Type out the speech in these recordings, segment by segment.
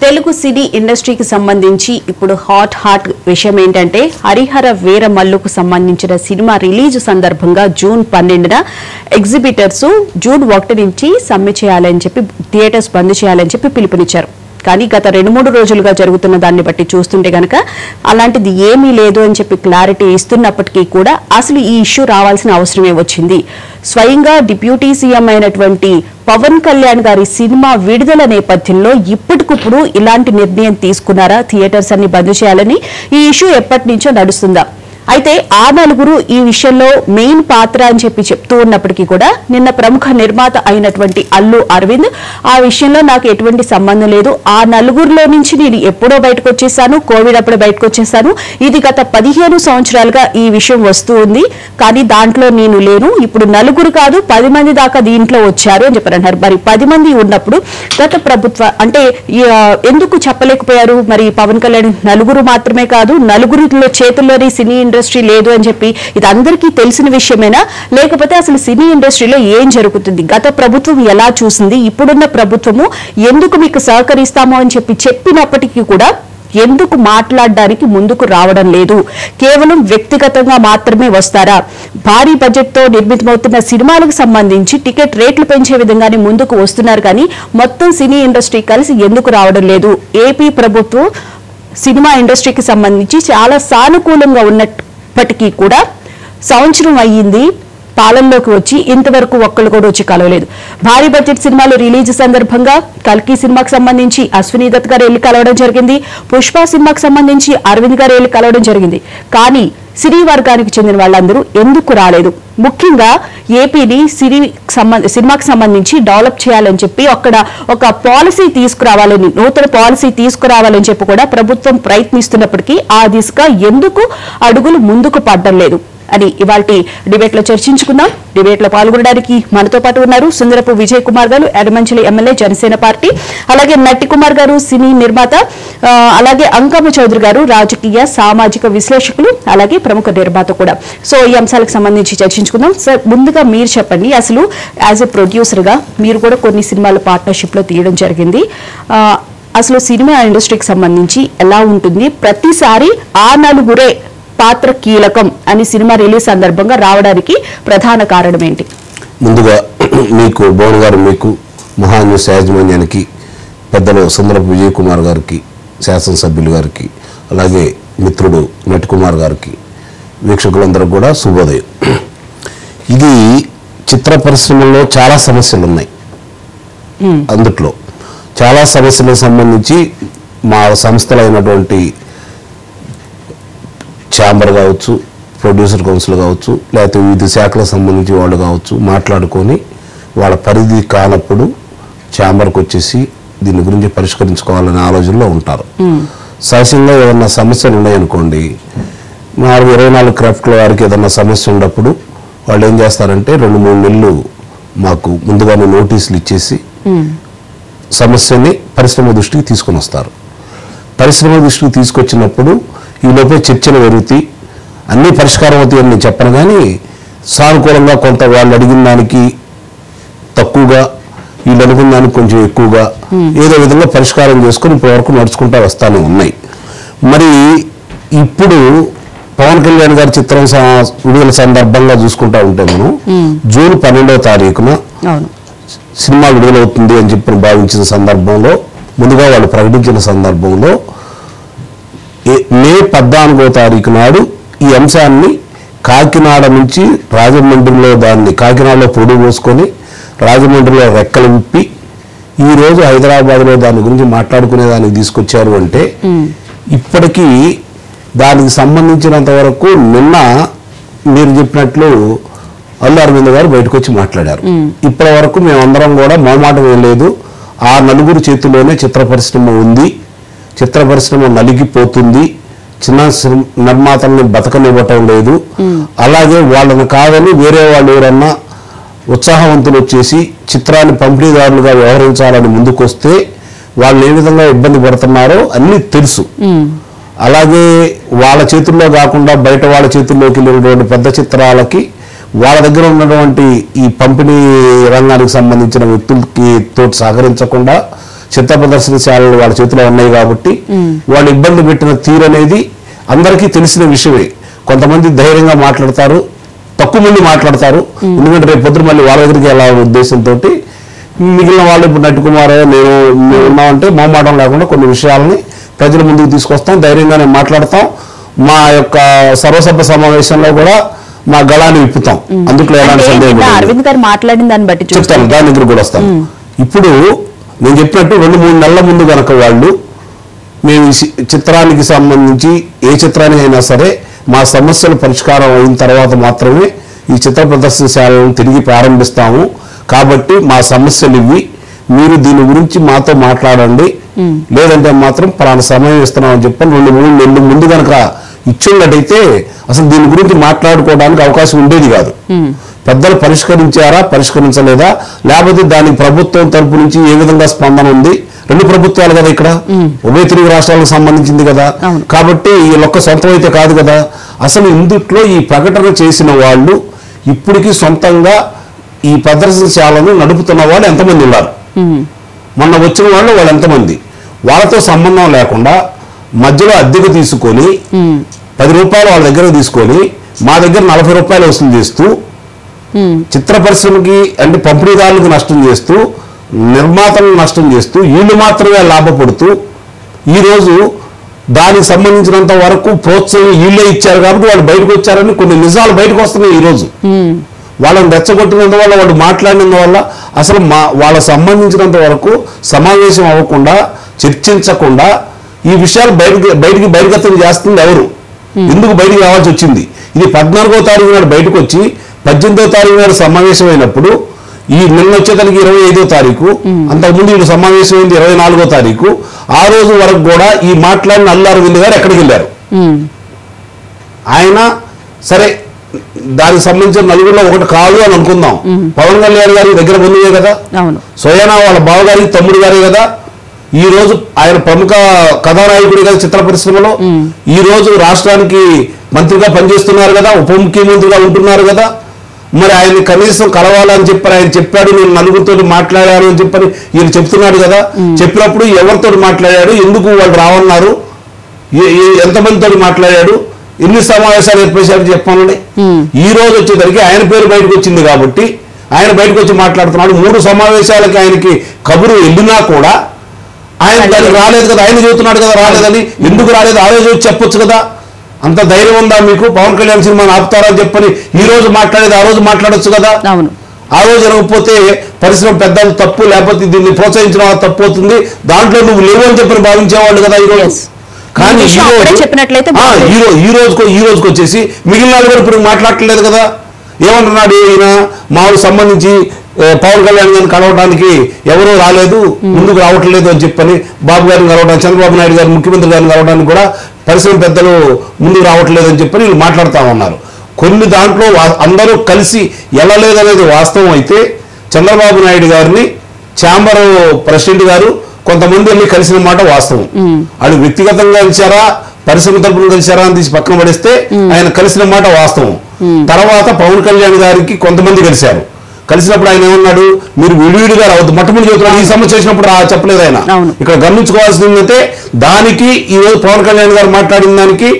తెలుగు సినీ ఇండస్ట్రీకి సంబంధించి ఇప్పుడు హాట్ విషయం ఏంటంటే హరిహర వీర మల్లుకు సంబంధించిన సినిమా రిలీజ్ సందర్భంగా జూన్ 12న ఎగ్జిబిటర్స్ జూన్ 1 నుంచి సమ్మె చేయాలని చెప్పి థియేటర్స్ బంద్ చేయాలని చెప్పి పిలుపునిచ్చారు. కానీ గత 2-3 రోజులుగా జరుగుతున్న దాన్ని బట్టి చూస్తుంటే గనక అలాంటిది ఏమీ లేదు అని చెప్పి క్లారిటీ ఇస్తున్నప్పటికీ కూడా అసలు ఈ ఇష్యూ రావాల్సిన అవసరమే వచ్చింది. స్వయంగా డిప్యూటీ సీఎం అయినటువంటి పవన్ కళ్యాణ్ గారి సినిమా విడుదల నేపథ్యంలో ఇప్పటికిప్పుడు ఇలాంటి నిర్ణయం తీసుకున్నారా థియేటర్స్ అన్ని బంద్ చేయాలని? ఈ ఇష్యూ ఎప్పటి నుంచో నడుస్తుందా? అయితే ఆ నలుగురు ఈ విషయంలో మెయిన్ పాత్ర అని చెప్పి చెప్తూ ఉన్నప్పటికీ కూడా నిన్న ప్రముఖ నిర్మాత అయినటువంటి అల్లు అరవింద్ ఆ విషయంలో నాకు ఎటువంటి సంబంధం లేదు, ఆ నలుగురిలో నుంచి నేను ఎప్పుడో బయటకు వచ్చేసాను, కోవిడ్ అప్పుడు బయటకు వచ్చేసాను, ఇది గత 15 సంవత్సరాలుగా ఈ విషయం వస్తూ ఉంది, కానీ దాంట్లో నేను లేను, ఇప్పుడు నలుగురు కాదు 10 మంది దాకా దీంట్లో వచ్చారు అని చెప్పారంటారు. మరి 10 మంది ఉన్నప్పుడు గత ప్రభుత్వ అంటే ఎందుకు చెప్పలేకపోయారు? మరి పవన్ కళ్యాణ్ నలుగురు మాత్రమే కాదు, నలుగురిలో చేతుల్లోని సినీ ఇండస్ట్రీ లేదు అని చెప్పి ఇది అందరికీ తెలిసిన విషయమేనా? లేకపోతే అసలు సినీ ఇండస్ట్రీలో ఏం జరుగుతుంది? గత ప్రభుత్వం ఎలా చూసింది, ఇప్పుడున్న ప్రభుత్వము ఎందుకు మీకు సహకరిస్తామో అని చెప్పి చెప్పినప్పటికీ కూడా ఎందుకు మాట్లాడడానికి ముందుకు రావడం లేదు? కేవలం వ్యక్తిగతంగా మాత్రమే వస్తారా? భారీ బడ్జెట్ తో నిర్మితమవుతున్న సినిమాలకు సంబంధించి టికెట్ రేట్లు పెంచే విధంగానే ముందుకు వస్తున్నారు, కానీ మొత్తం సినీ ఇండస్ట్రీ కలిసి ఎందుకు రావడం లేదు? ఏపీ ప్రభుత్వం సినిమా ఇండస్ట్రీకి సంబంధించి చాలా సానుకూలంగా ఉన్నప్పటికీ కూడా సంవత్సరం అయ్యింది పాలనలోకి వచ్చి ఇంతవరకు ఒక్కళ్ళు కూడా వచ్చి కలవలేదు. భారీ బడ్జెట్ సినిమాలు రిలీజ్ సందర్భంగా కల్కి సినిమాకి సంబంధించి అశ్విని దత్ గారు వెళ్ళి కలవడం జరిగింది, పుష్ప సినిమాకి సంబంధించి అరవింద్ గారు వెళ్ళి కలవడం జరిగింది, కానీ సినీ వర్గానికి చెందిన వాళ్ళందరూ ఎందుకు రాలేదు? ముఖ్యంగా ఏపీని సినిమాకి సంబంధించి డెవలప్ చేయాలని చెప్పి అక్కడ ఒక పాలసీ తీసుకురావాలని, నూతన పాలసీ తీసుకురావాలని చెప్పి కూడా ప్రభుత్వం ప్రయత్నిస్తున్నప్పటికీ ఆ దిశగా ఎందుకు అడుగులు ముందుకు పడడం లేదు అని ఇవాల్టి డిబేట్ లో చర్చించుకుందాం. డిబేట్ లో పాల్గొనడానికి మనతో పాటు ఉన్నారు సుందరపు విజయ్ కుమార్ గారు, ఎడమంచిలి ఎమ్మెల్యే జనసేన పార్టీ, అలాగే నట్టి కుమార్ గారు సినీ నిర్మాత, అలాగే అంకమ్మ చౌదరి గారు రాజకీయ సామాజిక విశ్లేషకులు, అలాగే ప్రముఖ నిర్మాత కూడా. సో ఈ అంశాలకు సంబంధించి చర్చించుకుందాం. సార్, ముందుగా మీరు చెప్పండి, అసలు యాజ్ ఎ ప్రొడ్యూసర్ గా మీరు కూడా కొన్ని సినిమాల పార్ట్నర్షిప్ లో తీయడం జరిగింది, అసలు సినిమా ఇండస్ట్రీకి సంబంధించి ఎలా ఉంటుంది? ప్రతిసారి ఆ నలుగురే పాత్ర కీలకం అని సినిమా రిలీజ్ సందర్భంగా రావడానికి ప్రధాన కారణం ఏంటి? ముందుగా మీకు భవన్ గారు, మీకు మహాన్యూస్ యాజమాన్యానికి, పెద్దలు సుందరపు విజయ్ కుమార్ గారికి, శాసనసభ్యులు గారికి, అలాగే మిత్రుడు నటి కుమార్ గారికి, వీక్షకులందరూ కూడా శుభోదయం. ఇది చిత్ర పరిశ్రమలో చాలా సమస్యలు ఉన్నాయి. అందుట్లో చాలా సమస్యలకు సంబంధించి మా సంస్థలైనటువంటి ఛాంబర్ కావచ్చు, ప్రొడ్యూసర్ కౌన్సిల్ కావచ్చు, లేకపోతే వివిధ శాఖలకు సంబంధించి వాళ్ళు కావచ్చు, మాట్లాడుకొని వాళ్ళ పరిధి కానప్పుడు ఛాంబర్కి వచ్చేసి దీని గురించి పరిష్కరించుకోవాలనే ఆలోచనలో ఉంటారు. సహజంగా ఏదన్నా సమస్యలు ఉన్నాయనుకోండి, 24 క్రాఫ్ట్ల వారికి ఏదన్నా సమస్య ఉన్నప్పుడు వాళ్ళు ఏం చేస్తారంటే 2-3 నెలలు మాకు ముందుగానే నోటీసులు ఇచ్చేసి సమస్యని పరిశ్రమ దృష్టికి తీసుకొని వస్తారు. పరిశ్రమ దృష్టికి తీసుకొచ్చినప్పుడు ఈ లోపే చర్చలు జరుగుతాయి, అన్నీ పరిష్కారం అవుతాయి అని నేను చెప్పను, కానీ సానుకూలంగా కొంత వాళ్ళు అడిగిన దానికి తక్కువగా, వీళ్ళు అనుకున్న దానికి కొంచెం ఎక్కువగా ఏదో విధంగా పరిష్కారం చేసుకొని ఇప్పటివరకు నడుచుకుంటూ వస్తానే ఉన్నాయి. మరి ఇప్పుడు పవన్ కళ్యాణ్ గారి చిత్రం విడుదల సందర్భంగా చూసుకుంటా ఉంటే మనం జూన్ 12వ తారీఖున సినిమా విడుదలవుతుంది అని చెప్పి భావించిన సందర్భంలో, ముందుగా వాళ్ళు ప్రకటించిన సందర్భంలో మే 14వ తారీఖు నాడు ఈ అంశాన్ని కాకినాడ నుంచి రాజమండ్రిలో దాన్ని కాకినాడలో పొడి పోసుకొని రాజమండ్రిలో రెక్కలు విప్పి ఈరోజు హైదరాబాద్లో దాని గురించి మాట్లాడుకునే దానికి తీసుకొచ్చారు. అంటే ఇప్పటికీ దానికి సంబంధించినంత వరకు నిన్న మీరు చెప్పినట్లు అల్లు అరవింద్ గారు బయటకు వచ్చి మాట్లాడారు. ఇప్పటి వరకు మేమందరం కూడా మొహమాటం ఏం లేదు, ఆ నలుగురు చేతుల్లోనే చిత్ర పరిశ్రమ ఉంది, చిత్ర పరిశ్రమ నలిగిపోతుంది, చిన్న నిర్మాతల్ని బతకనివ్వటం లేదు, అలాగే వాళ్ళని కాదని వేరే వాళ్ళు ఎవరన్నా ఉత్సాహవంతులు వచ్చేసి చిత్రాన్ని పంపిణీదారులుగా వ్యవహరించాలని ముందుకొస్తే వాళ్ళు ఏ విధంగా ఇబ్బంది పడుతున్నారో అన్నీ తెలుసు. అలాగే వాళ్ళ చేతుల్లో కాకుండా బయట వాళ్ళ చేతుల్లోకి వెళ్ళినటువంటి పెద్ద చిత్రాలకి వాళ్ళ దగ్గర ఉన్నటువంటి ఈ పంపిణీ రంగానికి సంబంధించిన వ్యక్తులకి తోటి సహకరించకుండా చిత్ర ప్రదర్శనశాలలు వాళ్ళ చేతిలో ఉన్నాయి కాబట్టి వాళ్ళు ఇబ్బంది పెట్టిన తీరు అనేది అందరికీ తెలిసిన విషయమే. కొంతమంది ధైర్యంగా మాట్లాడతారు, తక్కువ మంది మాట్లాడతారు, ఎందుకంటే రేపు పొద్దున మళ్ళీ వాళ్ళ దగ్గరికి వెళ్ళాలనే ఉద్దేశంతో. మిగిలిన వాళ్ళు ఇప్పుడు నటికుమార్ మేము ఉన్నామంటే మొహమాటం లేకుండా కొన్ని విషయాలని ప్రజల ముందుకు తీసుకొస్తాం, ధైర్యంగానే మాట్లాడతాం. మా యొక్క సర్వసభ్య సమావేశంలో కూడా మా గళాన్ని విప్పుతాం, అందుట్లో ఎలాంటి సందేహం అరవింద్ గారు మాట్లాడిన దాన్ని బట్టి చెప్తాను, దాని దగ్గర కూడా వస్తాం. ఇప్పుడు నేను చెప్పినట్టు 2-3 నెలల ముందు కనుక వాళ్ళు మేము చిత్రానికి సంబంధించి ఏ చిత్రానికి అయినా సరే మా సమస్యలు పరిష్కారం అయిన తర్వాత మాత్రమే ఈ చిత్ర ప్రదర్శనశాలను తిరిగి ప్రారంభిస్తాము, కాబట్టి మా సమస్యలు ఇవి, మీరు దీని గురించి మాతో మాట్లాడండి, లేదంటే మాత్రం పలానా సమయం ఇస్తున్నామని చెప్పని 2-3 నెలలు ముందు కనుక ఇచ్చినట్టయితే అసలు దీని గురించి మాట్లాడుకోవడానికి అవకాశం ఉండేది కాదు. పెద్దలు పరిష్కరించారా, పరిష్కరించలేదా, లేకపోతే దానికి ప్రభుత్వం తరపు నుంచి ఏ విధంగా స్పందన ఉంది? 2 ప్రభుత్వాలు కదా ఇక్కడ, ఉభయ తెలుగు రాష్ట్రాలకు సంబంధించింది కదా, కాబట్టి వీళ్ళొక్క సొంతం అయితే కాదు కదా. అసలు ఇందుట్లో ఈ ప్రకటన చేసిన వాళ్ళు ఇప్పటికీ సొంతంగా ఈ ప్రదర్శనశాలను నడుపుతున్న వాళ్ళు ఎంతమంది ఉన్నారు? మొన్న వచ్చిన వాళ్ళు ఎంతమంది? వాళ్ళతో సంబంధం లేకుండా మధ్యలో అద్దెకు తీసుకొని 10 రూపాయలు వాళ్ళ దగ్గర తీసుకొని మా దగ్గర 40 రూపాయలు వసూలు చేస్తూ చిత్ర పరిశ్రమకి అంటే పంపిణీదారులకు నష్టం చేస్తూ, నిర్మాతలను నష్టం చేస్తూ, వీళ్ళు మాత్రమే లాభపడుతూ ఈరోజు దానికి సంబంధించినంత వరకు ప్రోత్సాహం వీళ్ళే ఇచ్చారు కాబట్టి వాళ్ళు బయటకు వచ్చారని కొన్ని నిజాలు బయటకు వస్తున్నాయి. ఈరోజు వాళ్ళని రెచ్చగొట్టినందువల్ల, వాళ్ళు మాట్లాడినందువల్ల అసలు వాళ్ళకు సంబంధించినంత వరకు సమావేశం అవ్వకుండా, చర్చించకుండా ఈ విషయాలు బయటికి బహిర్గతం చేస్తుంది ఎవరు? ఎందుకు బయటికి రావాల్సి వచ్చింది? ఇది 14వ తారీఖు నాడు బయటకు వచ్చి 18వ తారీఖు నాడు సమావేశం అయినప్పుడు, ఈ నిన్న వచ్చేదానికి 25వ తారీఖు, అంతకుముందు వీళ్ళు సమావేశం అయింది 24వ తారీఖు. ఆ రోజు వరకు కూడా ఈ మాట్లాడిన అరవింద్ గారు ఎక్కడికి వెళ్ళారు? ఆయన సరే దానికి సంబంధించిన నలుగురిలో ఒకటి కాదు అని అనుకుందాం, పవన్ కళ్యాణ్ గారి దగ్గర బంధువే కదా, స్వయానా వాళ్ళ బావగారికి తమ్ముడు గారే కదా, ఈ రోజు ఆయన ప్రముఖ కథానాయకుడి కదా చిత్ర పరిశ్రమలో, ఈ రోజు రాష్ట్రానికి మంత్రిగా పనిచేస్తున్నారు కదా, ఉప ముఖ్యమంత్రిగా ఉంటున్నారు కదా, మరి ఆయన కనీసం కలవాలని చెప్పని ఆయన చెప్పాడు, నేను నలుగురితో మాట్లాడాను అని చెప్పని ఈయన చెప్తున్నాడు కదా. చెప్పినప్పుడు ఎవరితో మాట్లాడాడు, ఎందుకు వాళ్ళు రావన్నారు, ఎంతమందితో మాట్లాడాడు, ఎన్ని సమావేశాలు ఏర్పేశారు చెప్పానండి. ఈ రోజు వచ్చేసరికి ఆయన పేరు బయటకు వచ్చింది కాబట్టి ఆయన బయటకు వచ్చి మాట్లాడుతున్నాడు. 3 సమావేశాలకి ఆయనకి కబురు వెళ్ళినా కూడా ఆయన దానికి రాలేదు కదా, ఆయన చెబుతున్నాడు కదా రాలేదని. ఎందుకు రాలేదు? ఆ రోజు వచ్చి చెప్పొచ్చు కదా. అంత ధైర్యం ఉందా మీకు? పవన్ కళ్యాణ్ సినిమాని ఆపుతారని చెప్పని ఈ రోజు మాట్లాడేది ఆ రోజు మాట్లాడొచ్చు కదా. ఆ రోజు జరగకపోతే పరిశ్రమ పెద్దలు తప్పు, లేకపోతే దీన్ని ప్రోత్సహించిన వాళ్ళు తప్పు అవుతుంది, దాంట్లో నువ్వు లేవు అని చెప్పని భావించేవాళ్ళు కదా ఈ రోజు. కానీ ఈ రోజుకి వచ్చేసి మిగిలిన వాళ్ళు ఇప్పుడు మాట్లాడట్లేదు కదా. ఏమంటున్నాడు ఈయన? మాకు సంబంధించి పవన్ కళ్యాణ్ గారిని కలవడానికి ఎవరూ రాలేదు, ముందుకు రావట్లేదు అని చెప్పని, బాబు గారిని కలవడానికి, చంద్రబాబు నాయుడు గారు ముఖ్యమంత్రి గారిని కలవడానికి కూడా పరిశ్రమ పెద్దలు ముందుకు రావట్లేదు అని చెప్పని వీళ్ళు మాట్లాడుతూ ఉన్నారు. కొన్ని దాంట్లో అందరూ కలిసి వెళ్ళలేదనేది వాస్తవం అయితే, చంద్రబాబు నాయుడు గారిని ఛాంబర్ ప్రెసిడెంట్ గారు కొంతమంది వెళ్ళి కలిసిన మాట వాస్తవం. అది వ్యక్తిగతంగా కలిశారా, పరిశ్రమ తరపున కలిశారా అని తీసి పక్కన పడేస్తే ఆయన కలిసిన మాట వాస్తవం. తర్వాత పవన్ కళ్యాణ్ గారికి కొంతమంది కలిశారు. కలిసినప్పుడు ఆయన ఏమన్నాడు? మీరు విడివిడిగా రావద్దు, మొట్టమొదటి చెబుతున్నాడు. ఈ సమస్య చేసినప్పుడు చెప్పలేదు ఆయన. ఇక్కడ గమనించుకోవాల్సిందంటే దానికి ఈ రోజు పవన్ కళ్యాణ్ గారు మాట్లాడిన దానికి,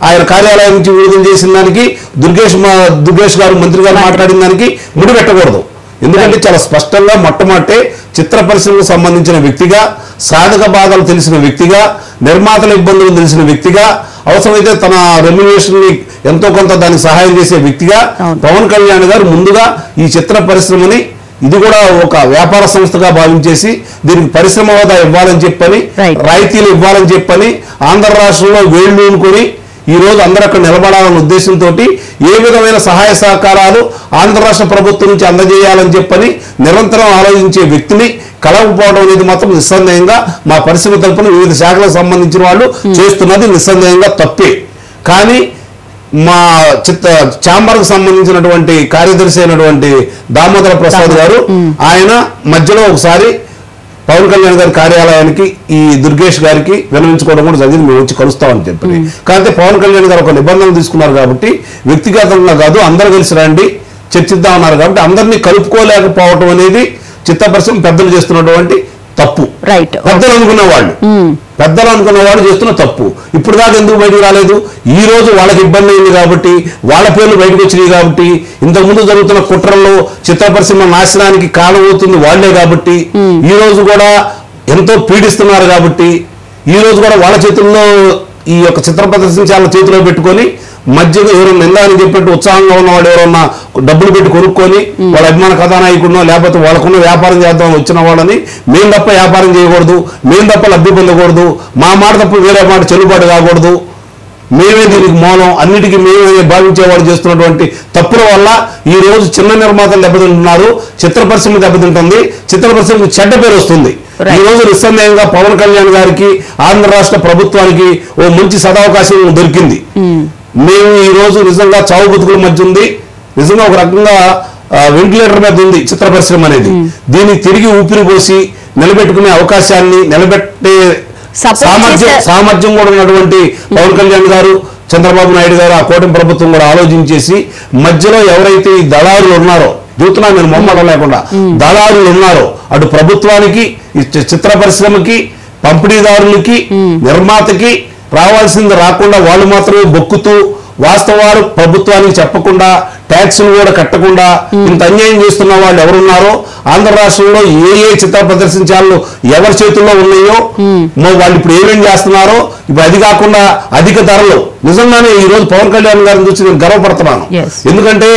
ఆయన కార్యాలయం నుంచి విడుదల చేసిన దానికి, దుర్గేష్ గారు మంత్రి గారు మాట్లాడిన దానికి ముడి పెట్టకూడదు. ఎందుకంటే చాలా స్పష్టంగా మొట్టమొదటే చిత్ర పరిశ్రమకు సంబంధించిన వ్యక్తిగా, సాధక బాధలు తెలిసిన వ్యక్తిగా, నిర్మాతల ఇబ్బందులు తెలిసిన వ్యక్తిగా, అవసరమైతే తన రెమ్యునరేషన్ ని ఎంతో కొంత దానికి సహాయం చేసే వ్యక్తిగా పవన్ కళ్యాణ్ గారు ముందుగా ఈ చిత్ర పరిశ్రమని, ఇది కూడా ఒక వ్యాపార సంస్థగా భావించేసి దీనికి పరిశ్రమ హోదా ఇవ్వాలని చెప్పని, రాయితీలు ఇవ్వాలని చెప్పని, ఆంధ్ర రాష్ట్రంలో వేళ్లు ఊనుకొని ఈ రోజు అందరూ అక్కడ నిలబడాలన్న ఉద్దేశంతో ఏ విధమైన సహాయ సహకారాలు ఆంధ్ర రాష్ట్ర ప్రభుత్వం నుంచి అందజేయాలని చెప్పని నిరంతరం ఆలోచించే వ్యక్తిని కలవకపోవడం అనేది మాత్రం నిస్సందేహంగా మా పరిశ్రమ తరపున వివిధ శాఖలకు సంబంధించిన వాళ్ళు చేస్తున్నది నిస్సందేహంగా తప్పే. కానీ మా ఛాంబర్కు సంబంధించినటువంటి కార్యదర్శి అయినటువంటి దామోదర ప్రసాద్ గారు ఆయన మధ్యలో ఒకసారి పవన్ కళ్యాణ్ గారి కార్యాలయానికి ఈ దుర్గేష్ గారికి విన్నవించుకోవడం కూడా జరిగింది, మేము వచ్చి కలుస్తామని చెప్పి. కానీ పవన్ కళ్యాణ్ గారు ఒక నిబంధనలు తీసుకున్నారు కాబట్టి వ్యక్తిగతంగా కాదు, అందరూ కలిసి రండి చర్చిద్దామన్నారు కాబట్టి అందరినీ కలుపుకోలేకపోవటం అనేది చిత్ర పరిశ్రమ పెద్దలు చేస్తున్నటువంటి తప్పు. రైట్. పెద్దలు అనుకున్న వాళ్ళు చేస్తున్న తప్పు. ఇప్పుడు దాకా ఎందుకు బయటకు రాలేదు? ఈ రోజు వాళ్ళకి ఇబ్బంది అయింది కాబట్టి, వాళ్ళ పేర్లు బయటకు వచ్చినాయి కాబట్టి, ఇంతకుముందు జరుగుతున్న కుట్రల్లో చిత్ర పరిశ్రమ నాశనానికి కారణమవుతుంది వాళ్లే కాబట్టి, ఈ రోజు కూడా ఎంతో పీడిస్తున్నారు కాబట్టి, ఈ రోజు కూడా వాళ్ళ చేతుల్లో ఈ యొక్క చిత్ర ప్రదర్శించాల చేతిలో పెట్టుకొని మధ్యలో ఎవరైనా నిందాలని చెప్పినట్టు ఉత్సాహంగా ఉన్నవాడు ఎవరన్నా డబ్బులు పెట్టి కొనుక్కొని వాళ్ళ అభిమాన కథానాయకుడినో లేకపోతే వాళ్ళకున్న వ్యాపారం చేద్దామని వచ్చిన వాళ్ళని మేము తప్ప వ్యాపారం చేయకూడదు, మేము తప్ప లబ్ధి పొందకూడదు, మా మాట తప్ప వేరే మాట చెల్లుబాటు కాకూడదు, మేమే దీనికి మూలం, అన్నిటికీ మేమే భావించేవాళ్ళు చేస్తున్నటువంటి తప్పుల వల్ల ఈ రోజు చిన్న నిర్మాతలు దెబ్బతింటున్నారు, చిత్ర పరిశ్రమ దెబ్బతింటుంది, చిత్ర పరిశ్రమకు చెడ్డ పేరు వస్తుంది. ఈ రోజు నిస్సందేహంగా పవన్ కళ్యాణ్ గారికి, ఆంధ్ర రాష్ట్ర ప్రభుత్వానికి ఓ మంచి సదావకాశం దొరికింది. మేము ఈ రోజు నిజంగా చావు బతుకుల మధ్య ఉంది, నిజంగా ఒక రకంగా వెంటిలేటర్ మీద ఉంది చిత్ర పరిశ్రమ అనేది. దీన్ని తిరిగి ఊపిరి పోసి నిలబెట్టుకునే అవకాశాన్ని, నిలబెట్టే సామర్థ్యం కూడా ఉన్నటువంటి పవన్ కళ్యాణ్ గారు, చంద్రబాబు నాయుడు గారు, ఆ కూటమి ప్రభుత్వం కూడా ఆలోచించేసి మధ్యలో ఎవరైతే ఈ దళారులు ఉన్నారో, చూస్తున్నా నేను మొమ్మడం లేకుండా, దళారులు ఉన్నారో అటు ప్రభుత్వానికి, చిత్ర పరిశ్రమకి, పంపిణీదారులకి, నిర్మాతకి రావాల్సింది రాకుండా వాళ్ళు మాత్రమే బొక్కుతూ, వాస్తవాలు ప్రభుత్వానికి చెప్పకుండా, ట్యాక్సులు కూడా కట్టకుండా ఇంత అన్యాయం చేస్తున్న వాళ్ళు ఎవరున్నారో, ఆంధ్ర రాష్ట్రంలో ఏ చిత్ర ప్రదర్శించాలో ఎవరి చేతుల్లో ఉన్నాయో, వాళ్ళు ఇప్పుడు ఏమేం చేస్తున్నారో, ఇప్పుడు అది కాకుండా అధిక ధరలు. నిజంగానే ఈ రోజు పవన్ కళ్యాణ్ గారిని చూసి నేను గర్వపడుతున్నాను. ఎందుకంటే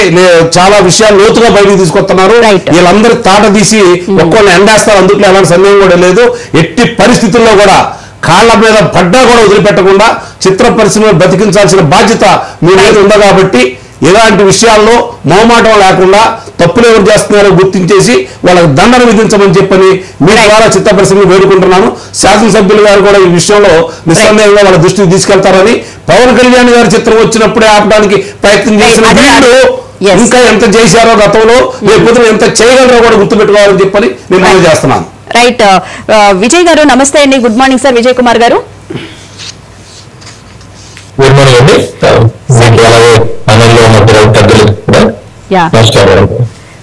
చాలా విషయాలు లోతుగా బయటకు తీసుకొస్తున్నారు. వీళ్ళందరూ తాట తీసి ఒక్కొక్కరిని ఎండేస్తారు, అందుట్లో ఎలాంటి సందేహం కూడా లేదు. ఎట్టి పరిస్థితుల్లో కూడా కాళ్ళ మీద పడ్డా కూడా వదిలిపెట్టకుండా చిత్ర పరిశ్రమను బతికించాల్సిన బాధ్యత మీ మీద ఉంది కాబట్టి, ఇలాంటి విషయాల్లో మొహమాటం లేకుండా తప్పులు ఎవరు చేస్తున్నారో గుర్తించేసి వాళ్ళకి దండన విధించమని చెప్పని మీ ద్వారా చిత్ర పరిశ్రమను వేడుకుంటున్నాను. శాసనసభ్యులు గారు కూడా ఈ విషయంలో నిస్సందేహంగా వాళ్ళ దృష్టికి తీసుకెళ్తారని, పవన్ కళ్యాణ్ గారి చిత్రం వచ్చినప్పుడే ఆపడానికి ప్రయత్నం చేసిన వీళ్ళు ఇంకా ఎంత చేశారో గతంలో, లేకపోతే ఎంత చేయగలరో కూడా గుర్తుపెట్టుకోవాలని చెప్పని నేను మనం చేస్తున్నాను. రైట్. విజయ్ గారు నమస్తే అండి. Good morning sir. Vijay Kumar గారు గుడ్ మార్నింగ్ అండి.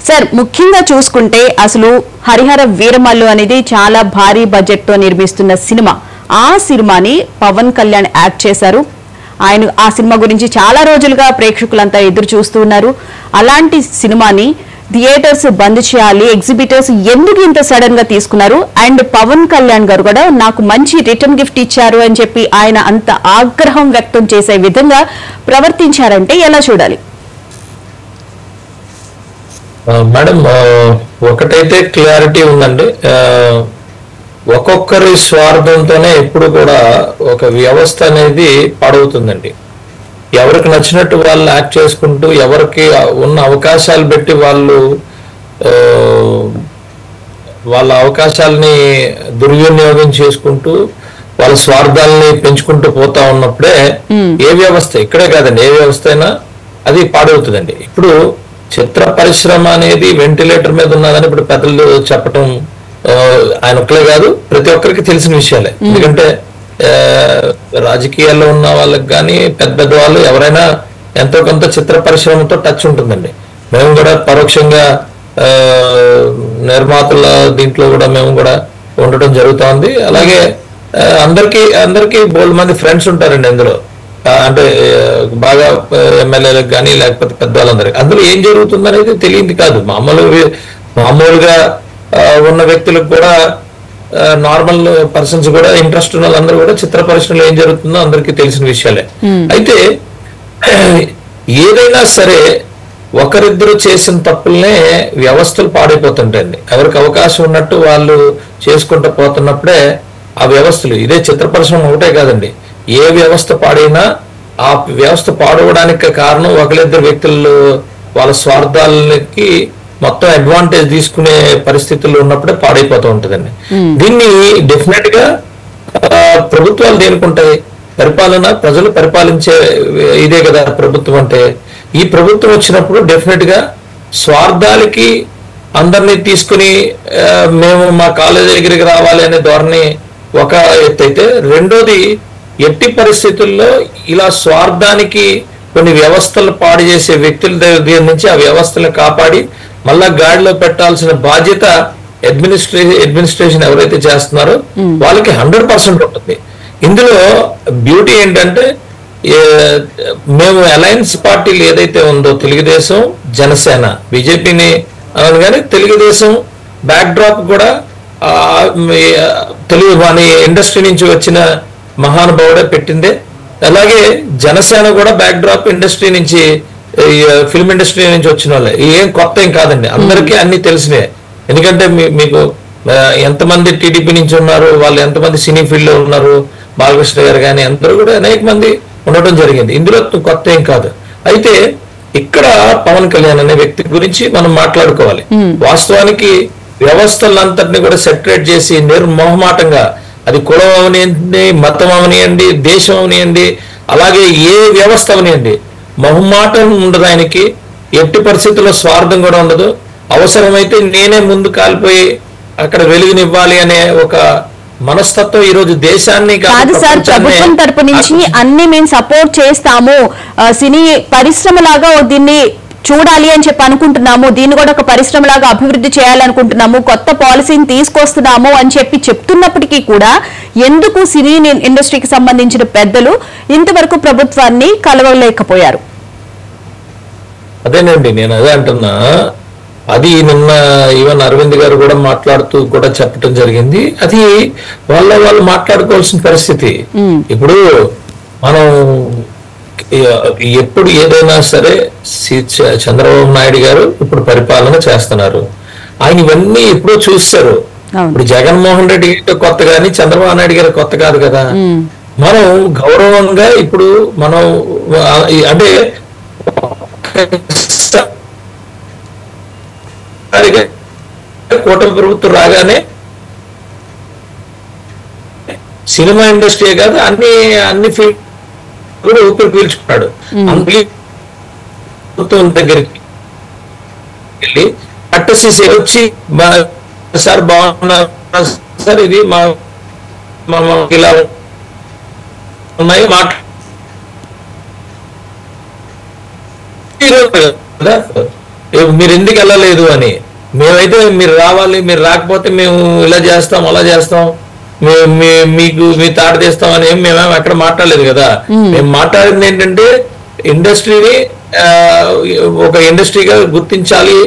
సార్, ముఖ్యంగా చూసుకుంటే అసలు హరిహర వీరమల్లు అనేది చాలా భారీ బడ్జెట్ తో నిర్మిస్తున్న సినిమా. ఆ సినిమాని పవన్ కళ్యాణ్ యాక్ట్ చేశారు. ఆయన ఆ సినిమా గురించి చాలా రోజులుగా ప్రేక్షకులంతా ఎదురు చూస్తూ ఉన్నారు. అలాంటి సినిమాని థియేటర్స్ బంద్ చేయాలి, ఎగ్జిబిటర్స్ ఎందుకు ఇంత సడన్ గా తీసుకున్నారు? అండ్ పవన్ కళ్యాణ్ గారు కూడా నాకు మంచి రిటర్న్ గిఫ్ట్ ఇచ్చారు అని చెప్పి ఆయన అంత ఆగ్రహం వ్యక్తం చేసే విధంగా ప్రవర్తించారంటే ఎలా చూడాలి? మేడం, ఒకటైతే క్లారిటీ ఉందండి. ఒక్కొక్కరి స్వార్థంతోనే ఎప్పుడు కూడా ఒక వ్యవస్థ అనేది పాడవుతుందండి. ఎవరికి నచ్చినట్టు వాళ్ళు యాక్ట్ చేసుకుంటూ, ఎవరికి ఉన్న అవకాశాలు పెట్టి వాళ్ళ అవకాశాలని దుర్వినియోగం చేసుకుంటూ వాళ్ళ స్వార్థాలని పెంచుకుంటూ పోతా ఉన్నప్పుడే ఏ వ్యవస్థ, ఇక్కడే కాదండి, ఏ వ్యవస్థ అయినా అది పాడవుతుందండి. ఇప్పుడు చిత్ర పరిశ్రమ అనేది వెంటిలేటర్ మీద ఉన్నదని ఇప్పుడు పెద్దలు చెప్పటం ఆయన ఒక్కలే కాదు, ప్రతి ఒక్కరికి తెలిసిన విషయాలే. ఎందుకంటే రాజకీయాల్లో ఉన్న వాళ్ళకి కానీ పెద్ద వాళ్ళు ఎవరైనా ఎంతో కొంత చిత్ర పరిశ్రమతో టచ్ ఉంటుందండి. మేము కూడా పరోక్షంగా నిర్మాతల దీంట్లో కూడా మేము కూడా ఉండటం జరుగుతోంది. అలాగే అందరికీ బోల్డ్ మంది ఫ్రెండ్స్ ఉంటారండి అందులో, అంటే బాగా ఎమ్మెల్యేలకు కానీ లేకపోతే పెద్దవాళ్ళందరికీ. అందులో ఏం జరుగుతుందనేది తెలియంది కాదు. మామూలుగా ఉన్న వ్యక్తులకు కూడా, నార్మల్ పర్సన్స్ కూడా, ఇంట్రెస్ట్ ఉన్న వాళ్ళందరూ కూడా చిత్ర పరిశ్రమలో ఏం జరుగుతుందో అందరికీ తెలిసిన విషయాలే. అయితే ఏదైనా సరే ఒకరిద్దరు చేసిన తప్పులనే వ్యవస్థలు పాడైపోతుంటాయండి. ఎవరికి అవకాశం ఉన్నట్టు వాళ్ళు చేసుకుంటూ పోతున్నప్పుడే ఆ వ్యవస్థలు, ఇదే చిత్ర పరిశ్రమ ఒకటే కాదండి, ఏ వ్యవస్థ పాడైనా ఆ వ్యవస్థ పాడవడానికి కారణం ఒకరిద్దరు వ్యక్తులు వాళ్ళ స్వార్థాలకి మొత్తం అడ్వాంటేజ్ తీసుకునే పరిస్థితుల్లో ఉన్నప్పుడే పాడైపోతూ ఉంటుందండి. దీన్ని డెఫినెట్ గా ప్రభుత్వాలు దేనికుంటాయి? పరిపాలన, ప్రజలు పరిపాలించే ఇదే కదా ప్రభుత్వం అంటే. ఈ ప్రభుత్వం వచ్చినప్పుడు డెఫినెట్ గా స్వార్థాలకి అందరినీ తీసుకుని మేము మా కాలేజీ దగ్గరికి రావాలి అనే ధోరణి ఒక ఎత్తు అయితే, రెండోది ఎట్టి పరిస్థితుల్లో ఇలా స్వార్థానికి కొన్ని వ్యవస్థలు పాడు చేసే వ్యక్తుల దగ్గర నుంచి ఆ వ్యవస్థలను కాపాడి మళ్ళా గాడిలో పెట్టాల్సిన బాధ్యత అడ్మినిస్ట్రేషన్ ఎవరైతే చేస్తున్నారో వాళ్ళకి 100% ఉంటుంది. ఇందులో బ్యూటీ ఏంటంటే మేము అలయన్స్ పార్టీలు ఏదైతే ఉందో తెలుగుదేశం, జనసేన, బీజేపీని అన్నాను కానీ తెలుగుదేశం బ్యాక్ డ్రాప్ కూడా తెలుగు వాణి ఇండస్ట్రీ నుంచి వచ్చిన మహానుభావుడే పెట్టిందే. అలాగే జనసేన కూడా బ్యాక్ డ్రాప్ ఇండస్ట్రీ నుంచి, ఫిల్మ్ ఇండస్ట్రీ నుంచి వచ్చిన వాళ్ళే. ఏం కొత్త ఏం కాదండి, అందరికీ అన్ని తెలిసినే. ఎందుకంటే మీకు ఎంతమంది టీడీపీ నుంచి ఉన్నారు, వాళ్ళు ఎంతమంది సినీ ఫీల్డ్ లో ఉన్నారు, బాలకృష్ణ గారు కానీ అందరూ కూడా అనేక మంది ఉండటం జరిగింది. ఇందులో కొత్త ఏం కాదు. అయితే ఇక్కడ పవన్ కళ్యాణ్ అనే వ్యక్తి గురించి మనం మాట్లాడుకోవాలి. వాస్తవానికి వ్యవస్థలంతటిని కూడా సెటరేట్ చేసి నిర్మోహమాటంగా, అది కులం అవనియండి, మతం అవనియండి, దేశం అవనియండి, అలాగే ఏ వ్యవస్థ అవనియండి, మొహమాటం ఉండదు ఆయనకి. ఎట్టి పరిస్థితుల్లో స్వార్థం కూడా ఉండదు. అవసరమైతే నేనే ముందు కాలిపోయి అక్కడ వెలుగునివ్వాలి అనే ఒక మనస్తత్వం ఈ రోజు దేశాన్ని కాదు సార్. ప్రభుత్వం తరపు నుంచి అన్ని మేము సపోర్ట్ చేస్తాము, సినీ పరిశ్రమలాగా దీన్ని చూడాలి అని చెప్పి అనుకుంటున్నాము, దీన్ని కూడా ఒక పరిశ్రమలాగా అభివృద్ధి చేయాలనుకుంటున్నాము, కొత్త పాలసీని తీసుకొస్తున్నాము అని చెప్పి చెప్తున్నప్పటికీ కూడా ఎందుకు సినీ ఇండస్ట్రీకి సంబంధించిన పెద్దలు ఇంతవరకు ప్రభుత్వాన్ని కలవలేకపోయారు? అదేనండి, నేను అదే అంటున్నా. అది నిన్న ఈవెన్ అరవింద్ గారు కూడా మాట్లాడుతూ కూడా చెప్పడం జరిగింది. అది వాళ్ళు మాట్లాడుకోవాల్సిన పరిస్థితి. ఇప్పుడు మనం ఎప్పుడు ఏదైనా సరే చంద్రబాబు నాయుడు గారు ఇప్పుడు పరిపాలన చేస్తున్నారు. ఆయన ఇవన్నీ ఎప్పుడో చూస్తారు. ఇప్పుడు జగన్మోహన్ రెడ్డి కొత్త కానీ చంద్రబాబు నాయుడు గారు కొత్త కాదు కదా. మనం గౌరవంగా ఇప్పుడు మనం అంటే కూటమి ప్రభుత్వం రాగానే సినిమా ఇండస్ట్రీ కాదు అన్ని ఫీల్డ్ కూడా ఊపిరి పీల్చుకున్నాడు. ప్రభుత్వం దగ్గరికి వెళ్ళి అట్టసీసీ వచ్చి సార్ బాగున్నా సార్, ఇది మా ఇలా ఉన్నాయి మీరు ఎందుకు వెళ్ళలేదు అని. మేమైతే మీరు రావాలి, మీరు రాకపోతే మేము ఇలా చేస్తాం అలా చేస్తాం, మీకు మీ తాట తీస్తాం అని మేమేం ఎక్కడ మాట్లాడలేదు కదా. మేము మాట్లాడింది ఏంటంటే ఇండస్ట్రీని ఒక ఇండస్ట్రీగా గుర్తించాలి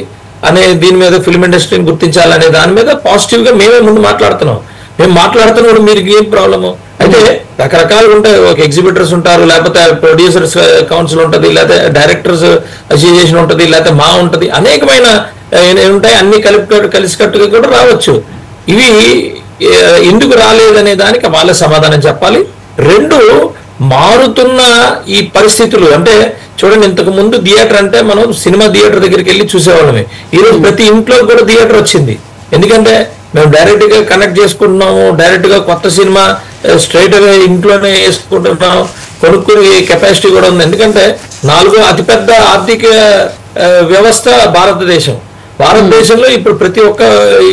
అనే దీని మీద, ఫిల్మ్ ఇండస్ట్రీని గుర్తించాలి అనే దాని మీద పాజిటివ్ గా మేమే ముందు మాట్లాడుతున్నాం. మేము మాట్లాడుతున్నప్పుడు మీరు ఏం ప్రాబ్లము? అయితే రకరకాలుగా ఉంటాయి. ఒక ఎగ్జిబిటర్స్ ఉంటారు, లేకపోతే ప్రొడ్యూసర్స్ కౌన్సిల్ ఉంటుంది, లేకపోతే డైరెక్టర్స్ అసోసియేషన్ ఉంటుంది, లేకపోతే మా ఉంటుంది, అనేకమైన ఉంటాయి. అన్ని కలిసికట్టుగా కూడా రావచ్చు. ఇవి ఎందుకు రాలేదనే దానికి వాళ్ళ సమాధానం చెప్పాలి. రెండు, మారుతున్న ఈ పరిస్థితులు అంటే చూడండి, ఇంతకు ముందు థియేటర్ అంటే మనం సినిమా థియేటర్ దగ్గరికి వెళ్ళి చూసేవాళ్ళమే. ఈరోజు ప్రతి ఇంట్లో కూడా థియేటర్ వచ్చింది. ఎందుకంటే మేము డైరెక్ట్ గా కనెక్ట్ చేసుకుంటున్నాము, డైరెక్ట్ గా కొత్త సినిమా స్ట్రైట్ గా ఇంట్లోనే వేసుకుంటున్నాం, కొనుక్కునే కెపాసిటీ కూడా ఉంది. ఎందుకంటే 4వ అతిపెద్ద ఆర్థిక వ్యవస్థ భారతదేశం. భారతదేశంలో ఇప్పుడు ప్రతి ఒక్క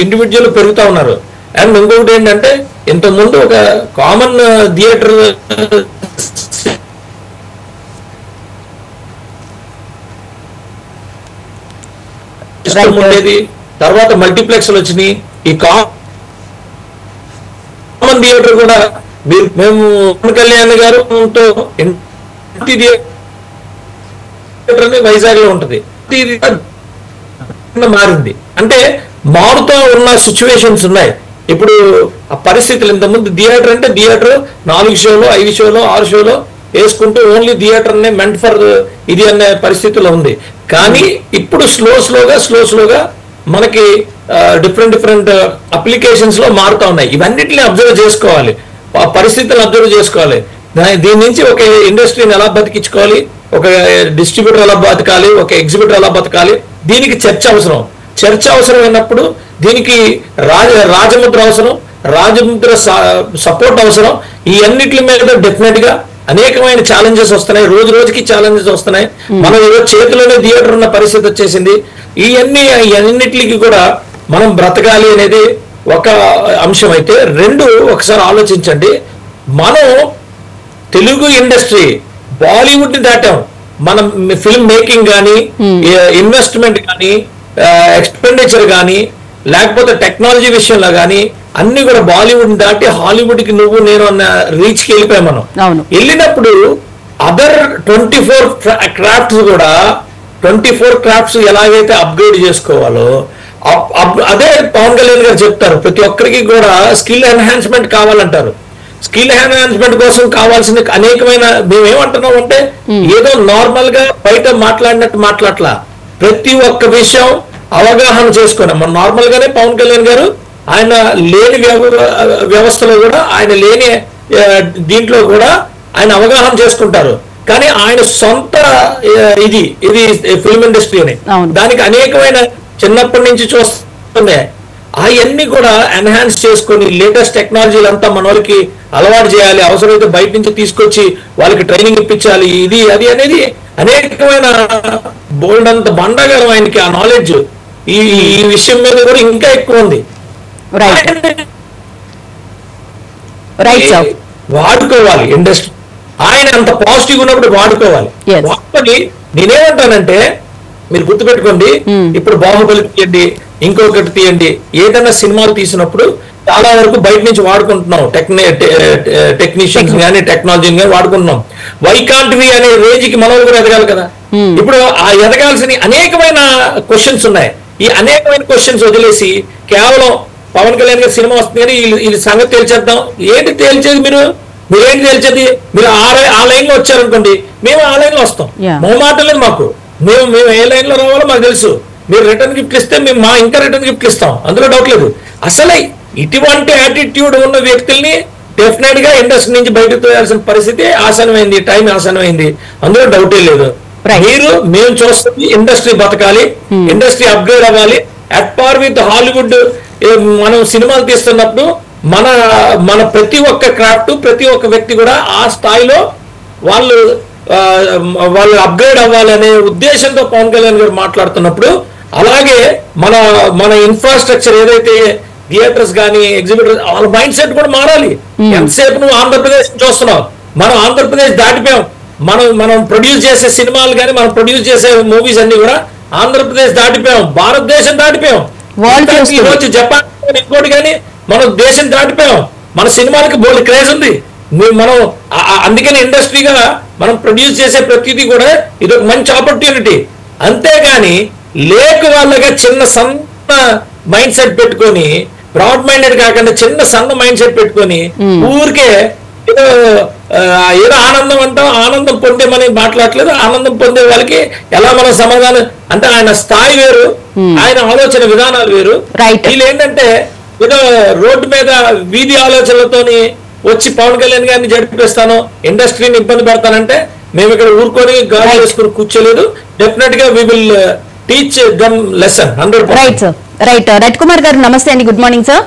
ఇండివిజువల్ పెరుగుతా ఉన్నారు. అండ్ ఇంకొకటి ఏంటంటే, ఇంతకుముందు ఒక కామన్ థియేటర్ ఉండేది, తర్వాత మల్టీప్లెక్స్లు వచ్చినాయి. ఈ కామన్ థియేటర్ కూడా మేము పవన్ కళ్యాణ్ గారుతో వైజాగ్ లో ఉంటది, మారింది. అంటే మారుతూ ఉన్న సిచ్యువేషన్స్ ఉన్నాయి. ఇప్పుడు ఆ పరిస్థితులు, ఇంతకుముందు థియేటర్ అంటే థియేటర్ 4 షోలో 5 షోలో 6 షోలో వేసుకుంటూ ఓన్లీ థియేటర్ నే మెంట్ ఫర్ ఇది అనే పరిస్థితిలో ఉంది. కానీ ఇప్పుడు స్లోగా మనకి డిఫరెంట్ అప్లికేషన్స్ లో మారుతా ఉన్నాయి. ఇవన్నిటిని అబ్జర్వ్ చేసుకోవాలి, పరిస్థితులను అబ్జర్వ్ చేసుకోవాలి. దీని నుంచి ఒక ఇండస్ట్రీని ఎలా బతికించుకోవాలి, ఒక డిస్ట్రిబ్యూటర్ ఎలా బతకాలి, ఒక ఎగ్జిబిటర్ ఎలా బతకాలి, దీనికి చర్చ అవసరం. చర్చ అవసరమైనప్పుడు దీనికి రాజముద్ర అవసరం, రాజముద్ర సపోర్ట్ అవసరం. ఈ అన్నిటి మీద డెఫినెట్ గా అనేకమైన ఛాలెంజెస్ వస్తున్నాయి, రోజు రోజుకి ఛాలెంజెస్ వస్తున్నాయి. మనం ఏదో చేతిలోనే థియేటర్ ఉన్న పరిస్థితి వచ్చేసింది. అన్నిటికి కూడా మనం బ్రతకాలి అనేది ఒక అంశం అయితే, రెండు ఒకసారి ఆలోచించండి. మనం తెలుగు ఇండస్ట్రీ బాలీవుడ్ ని దాటాం. మనం ఫిల్మ్ మేకింగ్ కానీ, ఇన్వెస్ట్మెంట్ కానీ, ఎక్స్పెండిచర్ కానీ, లేకపోతే టెక్నాలజీ విషయంలో కానీ అన్ని కూడా బాలీవుడ్ దాటి హాలీవుడ్ కి నువ్వు నేను అన్న రీచ్ కి వెళ్ళిపోయాం మనం. వెళ్ళినప్పుడు అదర్ 24 క్రాఫ్ట్స్ కూడా 24 క్రాఫ్ట్స్ ఎలాగైతే అప్గ్రేడ్ చేసుకోవాలో అదే పవన్ కళ్యాణ్ గారు చెప్తారు. ప్రతి ఒక్కరికి కూడా స్కిల్ ఎన్హాన్స్మెంట్ కావాలంటారు. స్కిల్ ఎన్హాన్స్మెంట్ కోసం కావాల్సిన అనేకమైన మేమేమంటున్నాం అంటే ఏదో నార్మల్ గా బయట మాట్లాడినట్టు మాట్లాడలా, ప్రతి ఒక్క విషయం అవగాహన చేసుకున్నాం. మన నార్మల్ గానే పవన్ కళ్యాణ్ గారు ఆయన లేని వ్యవస్థలో కూడా ఆయన లేని దీంట్లో కూడా ఆయన అవగాహన చేసుకుంటారు. కానీ ఆయన సొంత ఇది ఫిల్మ్ ఇండస్ట్రీ అని దానికి అనేకమైన చిన్నప్పటి నుంచి చూస్తున్నాయి. అవన్నీ కూడా ఎన్హాన్స్ చేసుకొని లేటెస్ట్ టెక్నాలజీలు అంతా మన వాళ్ళకి అలవాటు చేయాలి, అవసరమైతే బయట నుంచి తీసుకొచ్చి వాళ్ళకి ట్రైనింగ్ ఇప్పించాలి, ఇది అది అనేది అనేకమైన బోల్డ్ అంత బండగలం ఆయనకి ఆ నాలెడ్జ్ ఈ విషయం మీద కూడా ఇంకా ఎక్కువ ఉంది. వాడుకోవాలి ఇండస్ట్రీ, ఆయన అంత పాజిటివ్ ఉన్నప్పుడు వాడుకోవాలి. వాడుకొని నేనేమంటానంటే మీరు గుర్తుపెట్టుకోండి, ఇప్పుడు బాహుబలి తీయండి, ఇంకొకటి తీయండి, ఏదైనా సినిమాలు తీసినప్పుడు చాలా వరకు బయట నుంచి వాడుకుంటున్నాం, టెక్నీషియన్స్ కానీ టెక్నాలజీని కానీ వాడుకుంటున్నాం. వైకాంట్వి అనే రేంజ్ కి మనం కూడా ఎదగాలి కదా. ఇప్పుడు ఆ ఎదగాల్సిన అనేకమైన క్వశ్చన్స్ ఉన్నాయి. ఈ అనేకమైన క్వశ్చన్స్ వదిలేసి కేవలం పవన్ కళ్యాణ్ గారి సినిమా వస్తుంది కానీ ఈ సంగతి తేల్చేద్దాం. ఏంటి తేల్చేది? మీరేంటి తేల్చేది? మీరు ఆ లైన్ లో వచ్చారనుకోండి, మేము ఆ లైన్ లో వస్తాం. మొహమాటలేదు మాకు, మేము ఏ లైన్ లో రావాలో మాకు తెలుసు. మీరు రిటర్న్ గిఫ్ట్ ఇస్తే మేము ఇంకా రిటర్న్ గిఫ్ట్ ఇస్తాం, అందులో డౌట్ లేదు. అసలు ఇటువంటి యాటిట్యూడ్ ఉన్న వ్యక్తుల్ని డెఫినెట్ గా ఇండస్ట్రీ నుంచి బయటకు తోయాల్సిన పరిస్థితి ఆసనమైంది, టైం ఆసనమైంది, అందులో డౌటే లేదు. మేము చూస్తుంది ఇండస్ట్రీ బతకాలి, ఇండస్ట్రీ అప్గ్రేడ్ అవ్వాలి, అట్ పార్ విత్ హాలీవుడ్. మనం సినిమాలు తీస్తున్నప్పుడు మన ప్రతి ఒక్క క్రాఫ్ట్, ప్రతి ఒక్క వ్యక్తి కూడా ఆ స్థాయిలో వాళ్ళు అప్గ్రేడ్ అవ్వాలనే ఉద్దేశంతో పవన్ కళ్యాణ్ గారు మాట్లాడుతున్నప్పుడు, అలాగే మన ఇన్ఫ్రాస్ట్రక్చర్ ఏదైతే థియేటర్స్ కానీ ఎగ్జిబిటర్స్ వాళ్ళ మైండ్ సెట్ కూడా మారాలి. ఎంతసేపు నువ్వు ఆంధ్రప్రదేశ్ చూస్తున్నావు, మనం ఆంధ్రప్రదేశ్ దాటిపోయాం. మనం ప్రొడ్యూస్ చేసే సినిమాలు కానీ మనం ప్రొడ్యూస్ చేసే మూవీస్ అన్ని కూడా ఆంధ్రప్రదేశ్ దాటిపోయాం, భారతదేశం దాటిపోయాం. ఈరోజు జపాన్ ఇంకోటి కానీ మనం దేశం దాటిపోయాం. మన సినిమాలకి బోల్డ్ క్రేజ్ ఉంది. మనం అందుకని ఇండస్ట్రీగా మనం ప్రొడ్యూస్ చేసే ప్రతిదీ కూడా ఇది ఒక మంచి ఆపర్చునిటీ. అంతేగాని లేక వాళ్ళగా చిన్న సన్న మైండ్ సెట్ పెట్టుకొని, బ్రాడ్ మైండెడ్ కాకుండా చిన్న సన్న మైండ్ సెట్ పెట్టుకొని ఊరికే ఏదో ఆనందం అంటాం, ఆనందం పొందేమని మాట్లాడలేదు. ఆనందం పొందే వాళ్ళకి ఎలా మనం సమాధానం అంటే ఆయన స్థాయి వేరు, ఆయన ఆలోచన విధానాలు వేరు. వీళ్ళు ఏంటంటే ఏదో రోడ్డు మీద వీధి ఆలోచనలతోని వచ్చి పవన్ కళ్యాణ్ గారిని జరిపిస్తాను, ఇండస్ట్రీని ఇబ్బంది పెడతానంటే మేము ఇక్కడ ఊరుకొని గాలి వేసుకుని కూర్చోలేదు. డెఫినెట్ గా we will teach them lesson 100%. Right Ravith Kumar గారు నమస్తే అండి, good morning sir.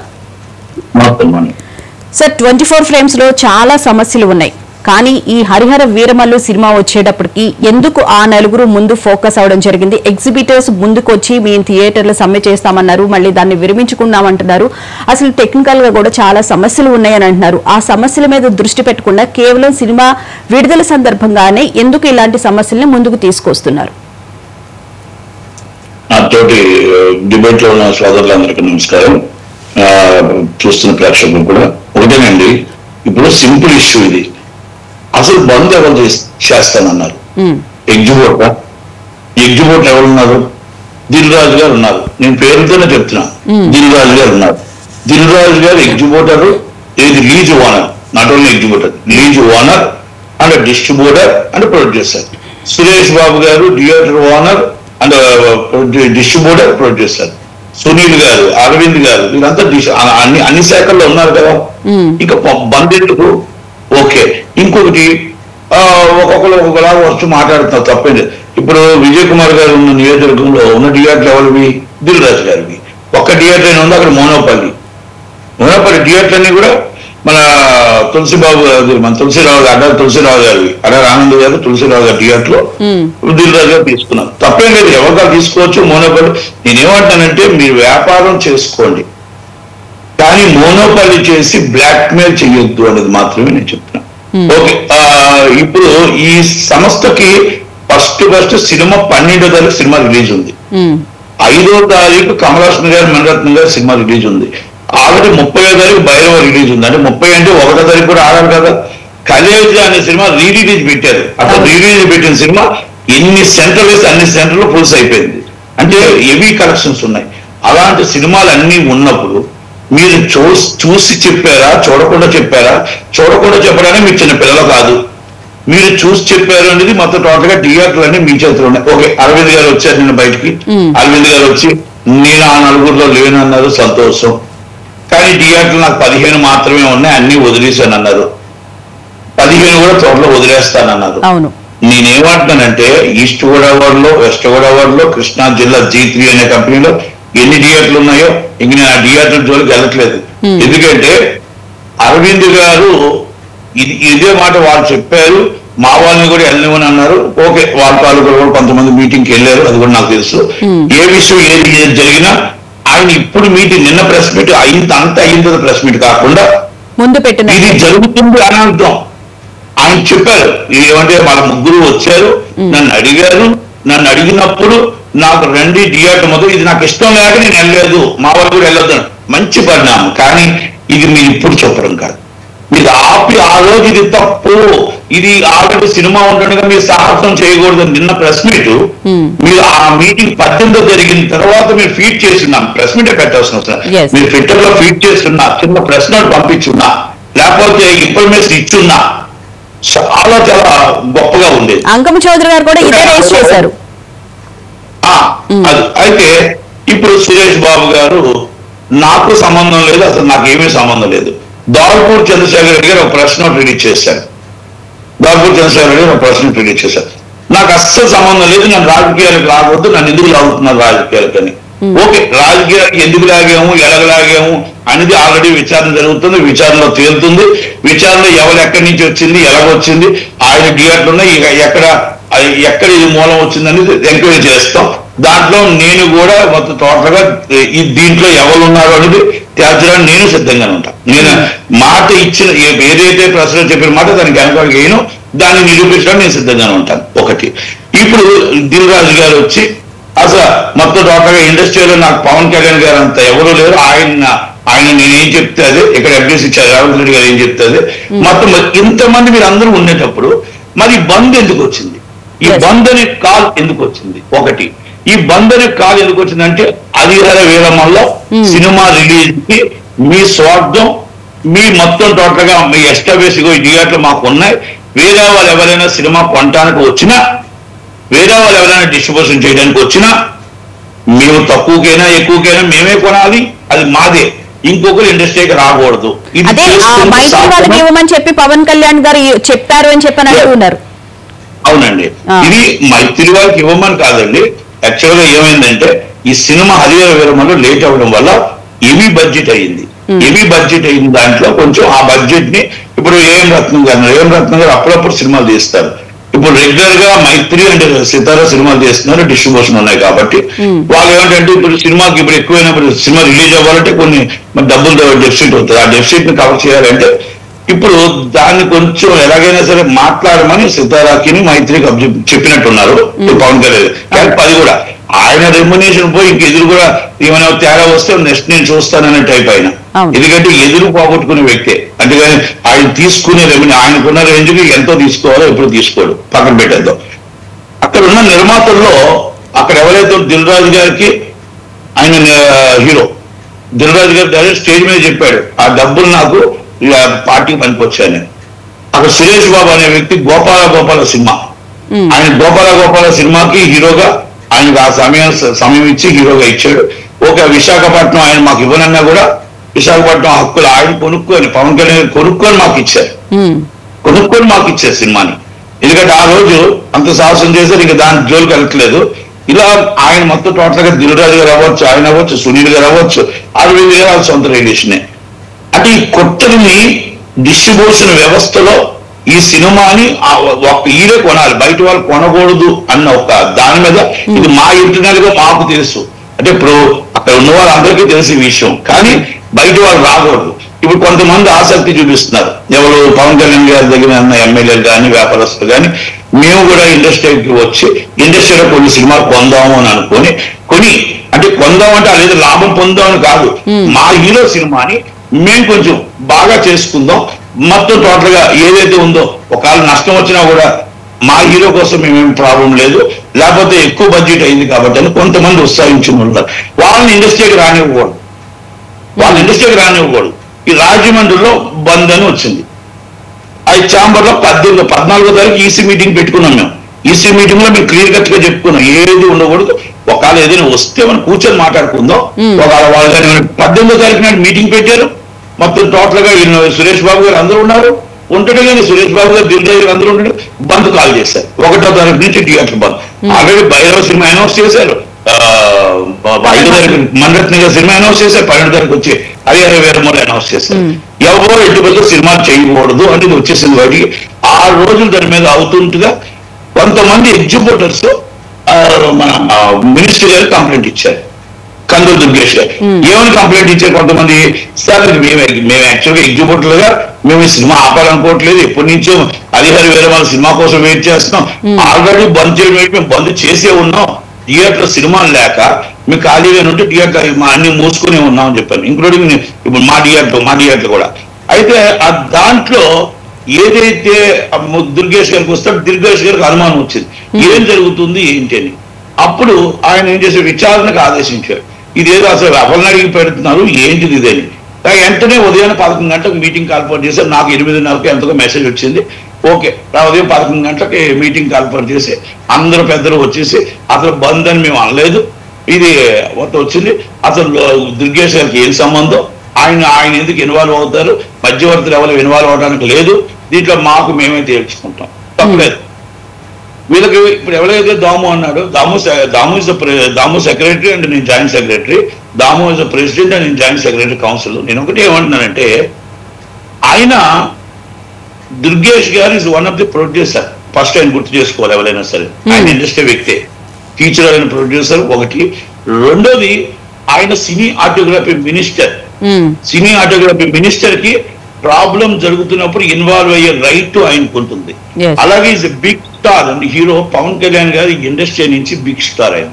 Sir 24 frames లో చాలా సమస్యలు ఉన్నాయి, కానీ ఈ హరిహర వీరమల్లు సినిమా వచ్చేటప్పటికి ఎందుకు ఆ నలుగురు ముందు ఫోకస్ అవడం జరిగింది? ఎగ్జిబిటర్స్ ముందుకు వచ్చి మేము థియేటర్లో సమ్మె చేస్తామన్నారు, మళ్ళీ దాన్ని విరమించుకున్నామంటున్నారు. అసలు టెక్నికల్ గా కూడా చాలా సమస్యలు ఉన్నాయని అంటున్నారు. ఆ సమస్యల మీద దృష్టి పెట్టకుండా కేవలం సినిమా విడుదల సందర్భంగానే ఎందుకు ఇలాంటి సమస్యల్ని ముందుకు తీసుకొస్తున్నారు? నాతోటి డిబేట్ లో ఉన్న సోదరులందరికీ నమస్కారం, చూస్తున్న ప్రేక్షకులు కూడా. ఒకటేనండి, ఇప్పుడు సింపుల్ ఇష్యూ ఇది. అసలు బంద్ ఎవరు చేస్తానన్నారు? ఎగ్జిబిటర్ ఎవరున్నారు? దిల్ రాజు గారు ఉన్నారు. నేను పేరుతోనే చెప్తున్నా, దిల్ రాజు గారు ఉన్నారు. దిల్ రాజు గారు ఎగ్జిబిటర్, ఏది lease owner, not only exhibitor, lease owner and distributor and producer. Suresh Babu గారు theatre owner and distributor producer. Sunil గారు, అరవింద్ గారు, వీళ్ళంతా అన్ని శాఖల్లో ఉన్నారు కదా. ఇంకా బంద్ ఎందుకు? ఓకే. ఇంకొకటి, ఒక్కొక్కరు ఒక్కొక్కలాగా వచ్చి మాట్లాడుతున్నారు, తప్పేది. ఇప్పుడు విజయ్ కుమార్ గారు ఉన్న నియోజకవర్గంలో ఉన్న థియేటర్ ఎవరివి? దిల్ రాజు గారివి. ఒక్క థియేటర్ ఉంది అక్కడ, మోనోపల్లి థియేటర్ అన్ని కూడా మన తులసిబాబు గారు, మన తులసిరావు గారివి, అడారి ఆనంద్ గారు, తులసిరావు గారి థియేటర్ లో దిల్ రాజు గారు తీసుకున్నారు. తప్పేం లేదు, ఎవరిగా తీసుకోవచ్చు. మోనోపల్లి నేనేమంటానంటే మీరు వ్యాపారం చేసుకోండి, కానీ మోనోపల్లి చేసి బ్లాక్ మెయిల్ చేయొద్దు అనేది మాత్రమే నేను చెప్తున్నా. ఓకే. ఇప్పుడు ఈ సంస్థకి ఫస్ట్ సినిమా 12వ తారీఖు సినిమా రిలీజ్ ఉంది. 5వ తారీఖు కమలాసన్ గారు మణిరత్నం గారు సినిమా రిలీజ్ ఉంది. ఆల్రెడీ 30వ తారీఖు భైరవ రిలీజ్ ఉంది. అంటే 30 అంటే 1వ తారీఖు కూడా ఆడాలి కదా. కలేజా అనే సినిమా రిలీజ్ పెట్టారు. అట్లా రిలీజ్ పెట్టిన సినిమా ఎన్ని సెంటర్లు వేస్తే అన్ని సెంటర్లు ఫుల్స్ అయిపోయింది. అంటే హెవీ కలెక్షన్స్ ఉన్నాయి. అలాంటి సినిమాలు అన్ని ఉన్నప్పుడు మీరు చూసి చెప్పారా, చూడకుండా చెప్పారా? చూడకుండా చెప్పడానికి మీరు చిన్న పిల్లలు కాదు, మీరు చూసి చెప్పారు అనేది మొత్తం టోటల్ గా థియేటర్లు అన్ని మీ చేతిలో ఉన్నాయి. ఓకే, అరవింద్ గారు వచ్చారు నిన్న బయటికి. అరవింద్ గారు వచ్చి నేను ఆ నలుగురిలో లేనన్నారు, సంతోషం. కానీ థియేటర్లు నాకు 15 మాత్రమే ఉన్నాయి, అన్ని వదిలేశాను అన్నారు. 15 కూడా త్వరలో వదిలేస్తానన్నారు. నేనేమంటున్నానంటే ఈస్ట్ గోదావరిలో, వెస్ట్ గోదావరిలో, కృష్ణా జిల్లా G3 అనే కంపెనీలో ఎన్ని థియేటర్లు ఉన్నాయో ఇంక నేను ఆ థియేటర్ జోలికి వెళ్ళట్లేదు. ఎందుకంటే అరవింద్ గారు ఇదే మాట వాళ్ళు చెప్పారు, మా వాళ్ళని కూడా వెళ్ళనివని అన్నారు. ఓకే, వాళ్ళ తాలూకు కూడా కొంతమంది మీటింగ్కి వెళ్ళారు, అది కూడా నాకు తెలుసు. ఏ విషయం ఏది జరిగినా ఆయన ఇప్పుడు మీటింగ్ నిన్న ప్రెస్ మీట్ అంత అయిన ప్రెస్ మీట్ కాకుండా ముందు పెట్టిన ఇది జరుగుతుంది అని అంటాం. ఆయన చెప్పారు ఏమంటే వాళ్ళ ముగ్గురు వచ్చారు, నన్ను అడిగారు, నన్ను అడిగినప్పుడు నాకు రండి థియేటర్ మొదలు, ఇది నాకు ఇష్టం లేక నేను వెళ్ళలేదు, మా వాళ్ళు కూడా వెళ్ళొద్దు. మంచి పరిణామం. కానీ ఇది మీరు ఇప్పుడు చెప్పడం కాదు, మీరు ఆపి ఆ రోజు ఇది తప్పు, ఇది ఆల్రెడీ సినిమా ఉండగా మీరు సాహసం చేయకూడదు. నిన్న ప్రెస్ మీట్ మీరు ఆ మీటింగ్ 18 జరిగిన తర్వాత మీరు ఫీడ్ చేస్తున్నాం, ప్రెస్ మీటే పెట్టాల్సిన అవసరం. మీరు ట్విట్టర్ లో ఫీడ్ చేస్తున్నా, చిన్న ప్రెస్ నోట్ పంపించున్నా, లేకపోతే ఇన్ఫర్మేషన్ ఇచ్చున్నా చాలా చాలా గొప్పగా ఉండేది. అంకమ్మ చౌదరి గారు కూడా ఇదే రేస్ చేశారు. అయితే ఇప్పుడు సురేష్ బాబు గారు నాకు సంబంధం లేదు, అసలు నాకు ఏమీ సంబంధం లేదు. దాల్పూర్ చంద్రశేఖర్ రెడ్డి గారు ఒక ప్రెస్ నోట్ రిలీజ్ చేశారు. దాల్పూర్ చంద్రశేఖర్ రెడ్డి గారు ఒక ప్రెస్ నోట్ రిలీజ్ చేశారు. నాకు అస్సలు సంబంధం లేదు, నన్ను రాజకీయాలకు రాకూడదు, నన్ను ఎందుకు లాగుతున్నారు రాజకీయాలకని. ఓకే, రాజకీయాలకు ఎందుకు లాగాము, ఎలాగలాగాము అనేది ఆల్రెడీ విచారణ జరుగుతుంది, విచారణలో తేలుతుంది. విచారణలో ఎవరు ఎక్కడి నుంచి వచ్చింది, ఎలాగొచ్చింది, ఆయన థియేటర్లు ఉన్నాయి, ఎక్కడ ఇది మూలం వచ్చిందని ఎంక్వైరీ చేస్తాం. దాంట్లో నేను కూడా మొత్తం టోటల్ గా దీంట్లో ఎవరు ఉన్నారు అనేది తేల్చడానికి నేను సిద్ధంగానే ఉంటాను. నేను మాట ఇచ్చిన ఏదైతే ప్రశ్నలు చెప్పిన మాట దానికి వెనకాల వేయను, దాన్ని నిరూపించడానికి నేను సిద్ధంగానే ఉంటాను. ఒకటి, ఇప్పుడు దిల్ రాజు గారు వచ్చి అసలు మొత్తం టోటల్ గా ఇండస్ట్రీలో నాకు పవన్ కళ్యాణ్ గారు అంత ఎవరు లేరు, ఆయన నేనేం చెప్తే అదే, ఇక్కడ FDC రేవంత్ రెడ్డి గారు ఏం చెప్తే అదే, మొత్తం ఇంతమంది మీరు అందరూ ఉండేటప్పుడు మరి బంద్ ఎందుకు వచ్చింది, ఈ బంద్ అనే కాల్ ఎందుకు వచ్చింది? ఒకటి, ఈ బంద్ అనే కాల్ ఎందుకు వచ్చిందంటే హరిహర వీరమల్లో సినిమా రిలీజ్ కి మీ స్వార్థం, మీ మొత్తం టోటల్ గా మీ ఎస్టాబ్లిష్ థియేటర్లు మాకు ఉన్నాయి, వేరే వాళ్ళు ఎవరైనా సినిమా కొనడానికి వచ్చినా, వేరే వాళ్ళు ఎవరైనా డిస్ట్రిబ్యూషన్ చేయడానికి వచ్చినా మేము తక్కువకైనా ఎక్కువకైనా మేమే కొనాలి, అది మాదే, ఇంకొకరు ఇండస్ట్రీకి రాకూడదు. ఇవ్వమని చెప్పి పవన్ కళ్యాణ్ గారు చెప్పారు అని చెప్పని అంటున్నారు. అవునండి, ఇది మైత్రి వారికి ఇవ్వమని కాదండి. యాక్చువల్ గా ఏమైందంటే ఈ సినిమా హరిహర వీరమల్లో లేట్ అవ్వడం వల్ల హెవీ బడ్జెట్ అయింది. హెవీ బడ్జెట్ అయిన దాంట్లో కొంచెం ఆ బడ్జెట్ ని ఇప్పుడు ఏఎం రత్నం గారు అప్పుడప్పుడు సినిమాలు తీస్తారు. ఇప్పుడు రెగ్యులర్ గా మైత్రి అంటే సితారా సినిమాలు చేస్తున్నారు, డిస్ట్రిబ్యూషన్ ఉన్నాయి కాబట్టి వాళ్ళు ఏమంటే ఇప్పుడు సినిమాకి ఇప్పుడు ఎక్కువైనప్పుడు సినిమా రిలీజ్ అవ్వాలంటే కొన్ని డబ్బులు డెఫిసిట్ అవుతుంది. ఆ డెఫిసిట్ ని కవర్ చేయాలంటే ఇప్పుడు దాన్ని కొంచెం ఎలాగైనా సరే మాట్లాడమని సితారాకి మైత్రికి చెప్పినట్టున్నారు పవన్ కళ్యాణ్. కానీ అది కూడా ఆయన రెమ్యునేషన్ పోయి ఇంక ఎదురు కూడా ఏమైనా తేడా వస్తే నెక్స్ట్ నేను చూస్తాననే టైప్ ఆయన. ఎందుకంటే ఎదురు పోగొట్టుకునే వ్యక్తే, అంతేగాని ఆయన తీసుకునే ఆయనకున్న రేంజ్కి ఎంతో తీసుకోవాలో ఎప్పుడు తీసుకోడు, పక్కన పెట్టేద్దాం. అక్కడ ఉన్న నిర్మాతల్లో అక్కడ ఎవరైతే దిల్ రాజు గారికి ఆయన హీరో దిల్ రాజు గారు డైరెక్ట్ స్టేజ్ మీద చెప్పాడు ఆ డబ్బులు నాకు పార్టీకి పనికొచ్చాను. అక్కడ సురేష్ బాబు అనే వ్యక్తి గోపాల సినిమా, ఆయన గోపాల సినిమాకి హీరోగా ఆయనకు ఆ సమయం ఇచ్చి హీరోగా ఇచ్చాడు. ఒక విశాఖపట్నం ఆయన మాకు ఇవ్వనన్నా కూడా విశాఖపట్నం హక్కులు ఆయన కొనుక్కొని పవన్ కళ్యాణ్ కొనుక్కొని మాకు ఇచ్చారు సినిమాని. ఎందుకంటే ఆ రోజు అంత సాహసం చేశారు, ఇంకా దాని జోలికి వెళ్ళట్లేదు. ఇలా ఆయన మొత్తం టోటల్ గా దిల్ రాజు గారు అవ్వచ్చు, ఆయన అవ్వచ్చు, సునీల్ గారు అవ్వచ్చు, అరవింద్ గారు వాళ్ళ సొంత రిలేషనే. అంటే ఈ కొత్తని డిస్ట్రిబ్యూషన్ వ్యవస్థలో ఈ సినిమాని ఈడే కొనాలి, బయట వాళ్ళు కొనకూడదు అన్న ఒక దాని మీద ఇది మా ఇంటర్నల్ గా మాకు తెలుసు. అంటే ఇప్పుడు అక్కడ ఉన్న వాళ్ళందరికీ తెలిసే విషయం, కానీ బయట వాళ్ళు రాకూడదు. ఇప్పుడు కొంతమంది ఆసక్తి చూపిస్తున్నారు, ఎవరు పవన్ కళ్యాణ్ గారి దగ్గర ఉన్న ఎమ్మెల్యేలు కానీ వ్యాపారస్తులు కానీ, మేము కూడా ఇండస్ట్రీకి వచ్చి ఇండస్ట్రీలో కొన్ని సినిమాలు కొందాము అని అనుకొని అంటే అంటే కొందామంటే అనేది లాభం పొందామని కాదు, మా హీరో సినిమాని మేము కొంచెం బాగా చేసుకుందాం, మొత్తం టోటల్ గా ఏదైతే ఉందో ఒకవేళ నష్టం వచ్చినా కూడా మా హీరో కోసం మేమేం ప్రాబ్లం లేదు, లేకపోతే ఎక్కువ బడ్జెట్ అయింది కాబట్టి అని కొంతమంది ఉత్సాహించి ఉంటారు. వాళ్ళని ఇండస్ట్రీకి రానివ్వకూడదు, ఈ రాజమండ్రిలో బంద్ అని వచ్చింది. అది ఛాంబర్ లో 14వ తారీఖు ఈసీ మీటింగ్ పెట్టుకున్నాం మేము. ఈసీ మీటింగ్ లో మేము క్లియర్ కట్ గా చెప్పుకున్నాం ఏది ఉండకూడదు, ఒకవేళ ఏదైనా వస్తే మనం కూర్చొని మాట్లాడుకుందాం. ఒకవేళ వాళ్ళు 18వ తారీఖు నాడు మీటింగ్ పెట్టారు, మొత్తం టోటల్ గా సురేష్ బాబు గారు అందరూ ఉన్నారు, ఉంటాడు కానీ సురేష్ బాబు గారు దిల్ రాజు అందరూ ఉంటాడు. బంద్ కాల్ చేశారు 1వ తారీఖు నుంచి థియేటర్ బంద్. ఆల్రెడీ భైరవ సినిమా అనౌన్స్ చేశారు, 5వ తారీఖు మన్రత్న గారు సినిమా అనౌన్స్ చేశారు, 12వ తారీఖు వచ్చి హరిహర వీరమల్లు అనౌన్స్ చేశారు. ఎవరో ఎటు బదులు సినిమా చేయకూడదు అనేది వచ్చేసింది వాటికి. 6 రోజులు దాని మీద అవుతుంటగా కొంతమంది ఎగ్జిబ్యూటర్స్ మన మినిస్టర్ గారు కంప్లైంట్ ఇచ్చారు, కందులు దుర్గేష్ గారు. ఏమని కంప్లైంట్ ఇచ్చారు కొంతమంది, సార్ మేము యాక్చువల్గా ఎగ్జిబ్యూటర్ గా మేము ఈ సినిమా ఆపాలనుకోవట్లేదు, ఎప్పటి నుంచో హరిహర వీరమల్లు సినిమా కోసం వెయిట్ చేస్తున్నాం, ఆల్రెడీ బంద్ చేయడం మేము బంద్ చేసే ఉన్నాం, థియేటర్ సినిమాలు లేక మేము ఖాళీగా ఉంటే థియేటర్ అన్ని మూసుకునే ఉన్నామని చెప్పాను, ఇంక్లూడింగ్ ఇప్పుడు మా థియేటర్ కూడా. అయితే ఆ దాంట్లో ఏదైతే దుర్గేష్ గారికి వస్తాడు, దుర్గేష్ గారికి అనుమానం వచ్చింది ఏం జరుగుతుంది ఏంటి అని. అప్పుడు ఆయన ఏం చేశారు, విచారణకు ఆదేశించారు. ఇదేదో అసలు ఎవరిని అడిగి పెడుతున్నారు ఏంటిది ఇదని. వెంటనే ఉదయం 11 గంటలకు మీటింగ్ కాల్ఫర్ చేశారు. నాకు 8:30కి ఎంతగా మెసేజ్ వచ్చింది. ఓకే, ఉదయం 11 గంటలకి మీటింగ్ కాల్ఫర్ చేసి అందరూ పెద్దలు వచ్చేసి అసలు బంద్ అని మేము అనలేదు, ఇది మొత్తం వచ్చింది, అసలు దుర్గేష్ గారికి ఏం సంబంధం, ఆయన ఎందుకు ఇన్వాల్వ్ అవుతారు, మధ్యవర్తులు ఎవరు ఇన్వాల్వ్ అవడానికి లేదు, దీంట్లో మాకు మేమే తేల్చుకుంటాం, తప్పలేదు. వీళ్ళకి ఇప్పుడు ఎవరైతే దాము అన్నాడు, దాము సెక్రటరీ అండ్ నేను joint secretary, Damu is the president and నేను జాయింట్ సెక్రటరీ కౌన్సిల్. నేను ఒకటి ఏమంటున్నానంటే, ఆయన దుర్గేష్ గారు is one of the producer, first ఆయన గుర్తు చేసుకోవాలి ఎవరైనా సరే, ఆయన ఇండస్ట్రీ వ్యక్తే, టీచర్ అయిన ప్రొడ్యూసర్ ఒకటి. రెండోది ఆయన సినీ ఆటోగ్రఫీ మినిస్టర్ కి ప్రాబ్లం జరుగుతున్నప్పుడు ఇన్వాల్వ్ అయ్యే రైట్ ఆయనకు ఉంటుంది. అలాగే is a big star and hero Pawan Kalyan గారి ఇండస్ట్రీ నుంచి బిగ్ స్టార్ ఆయన.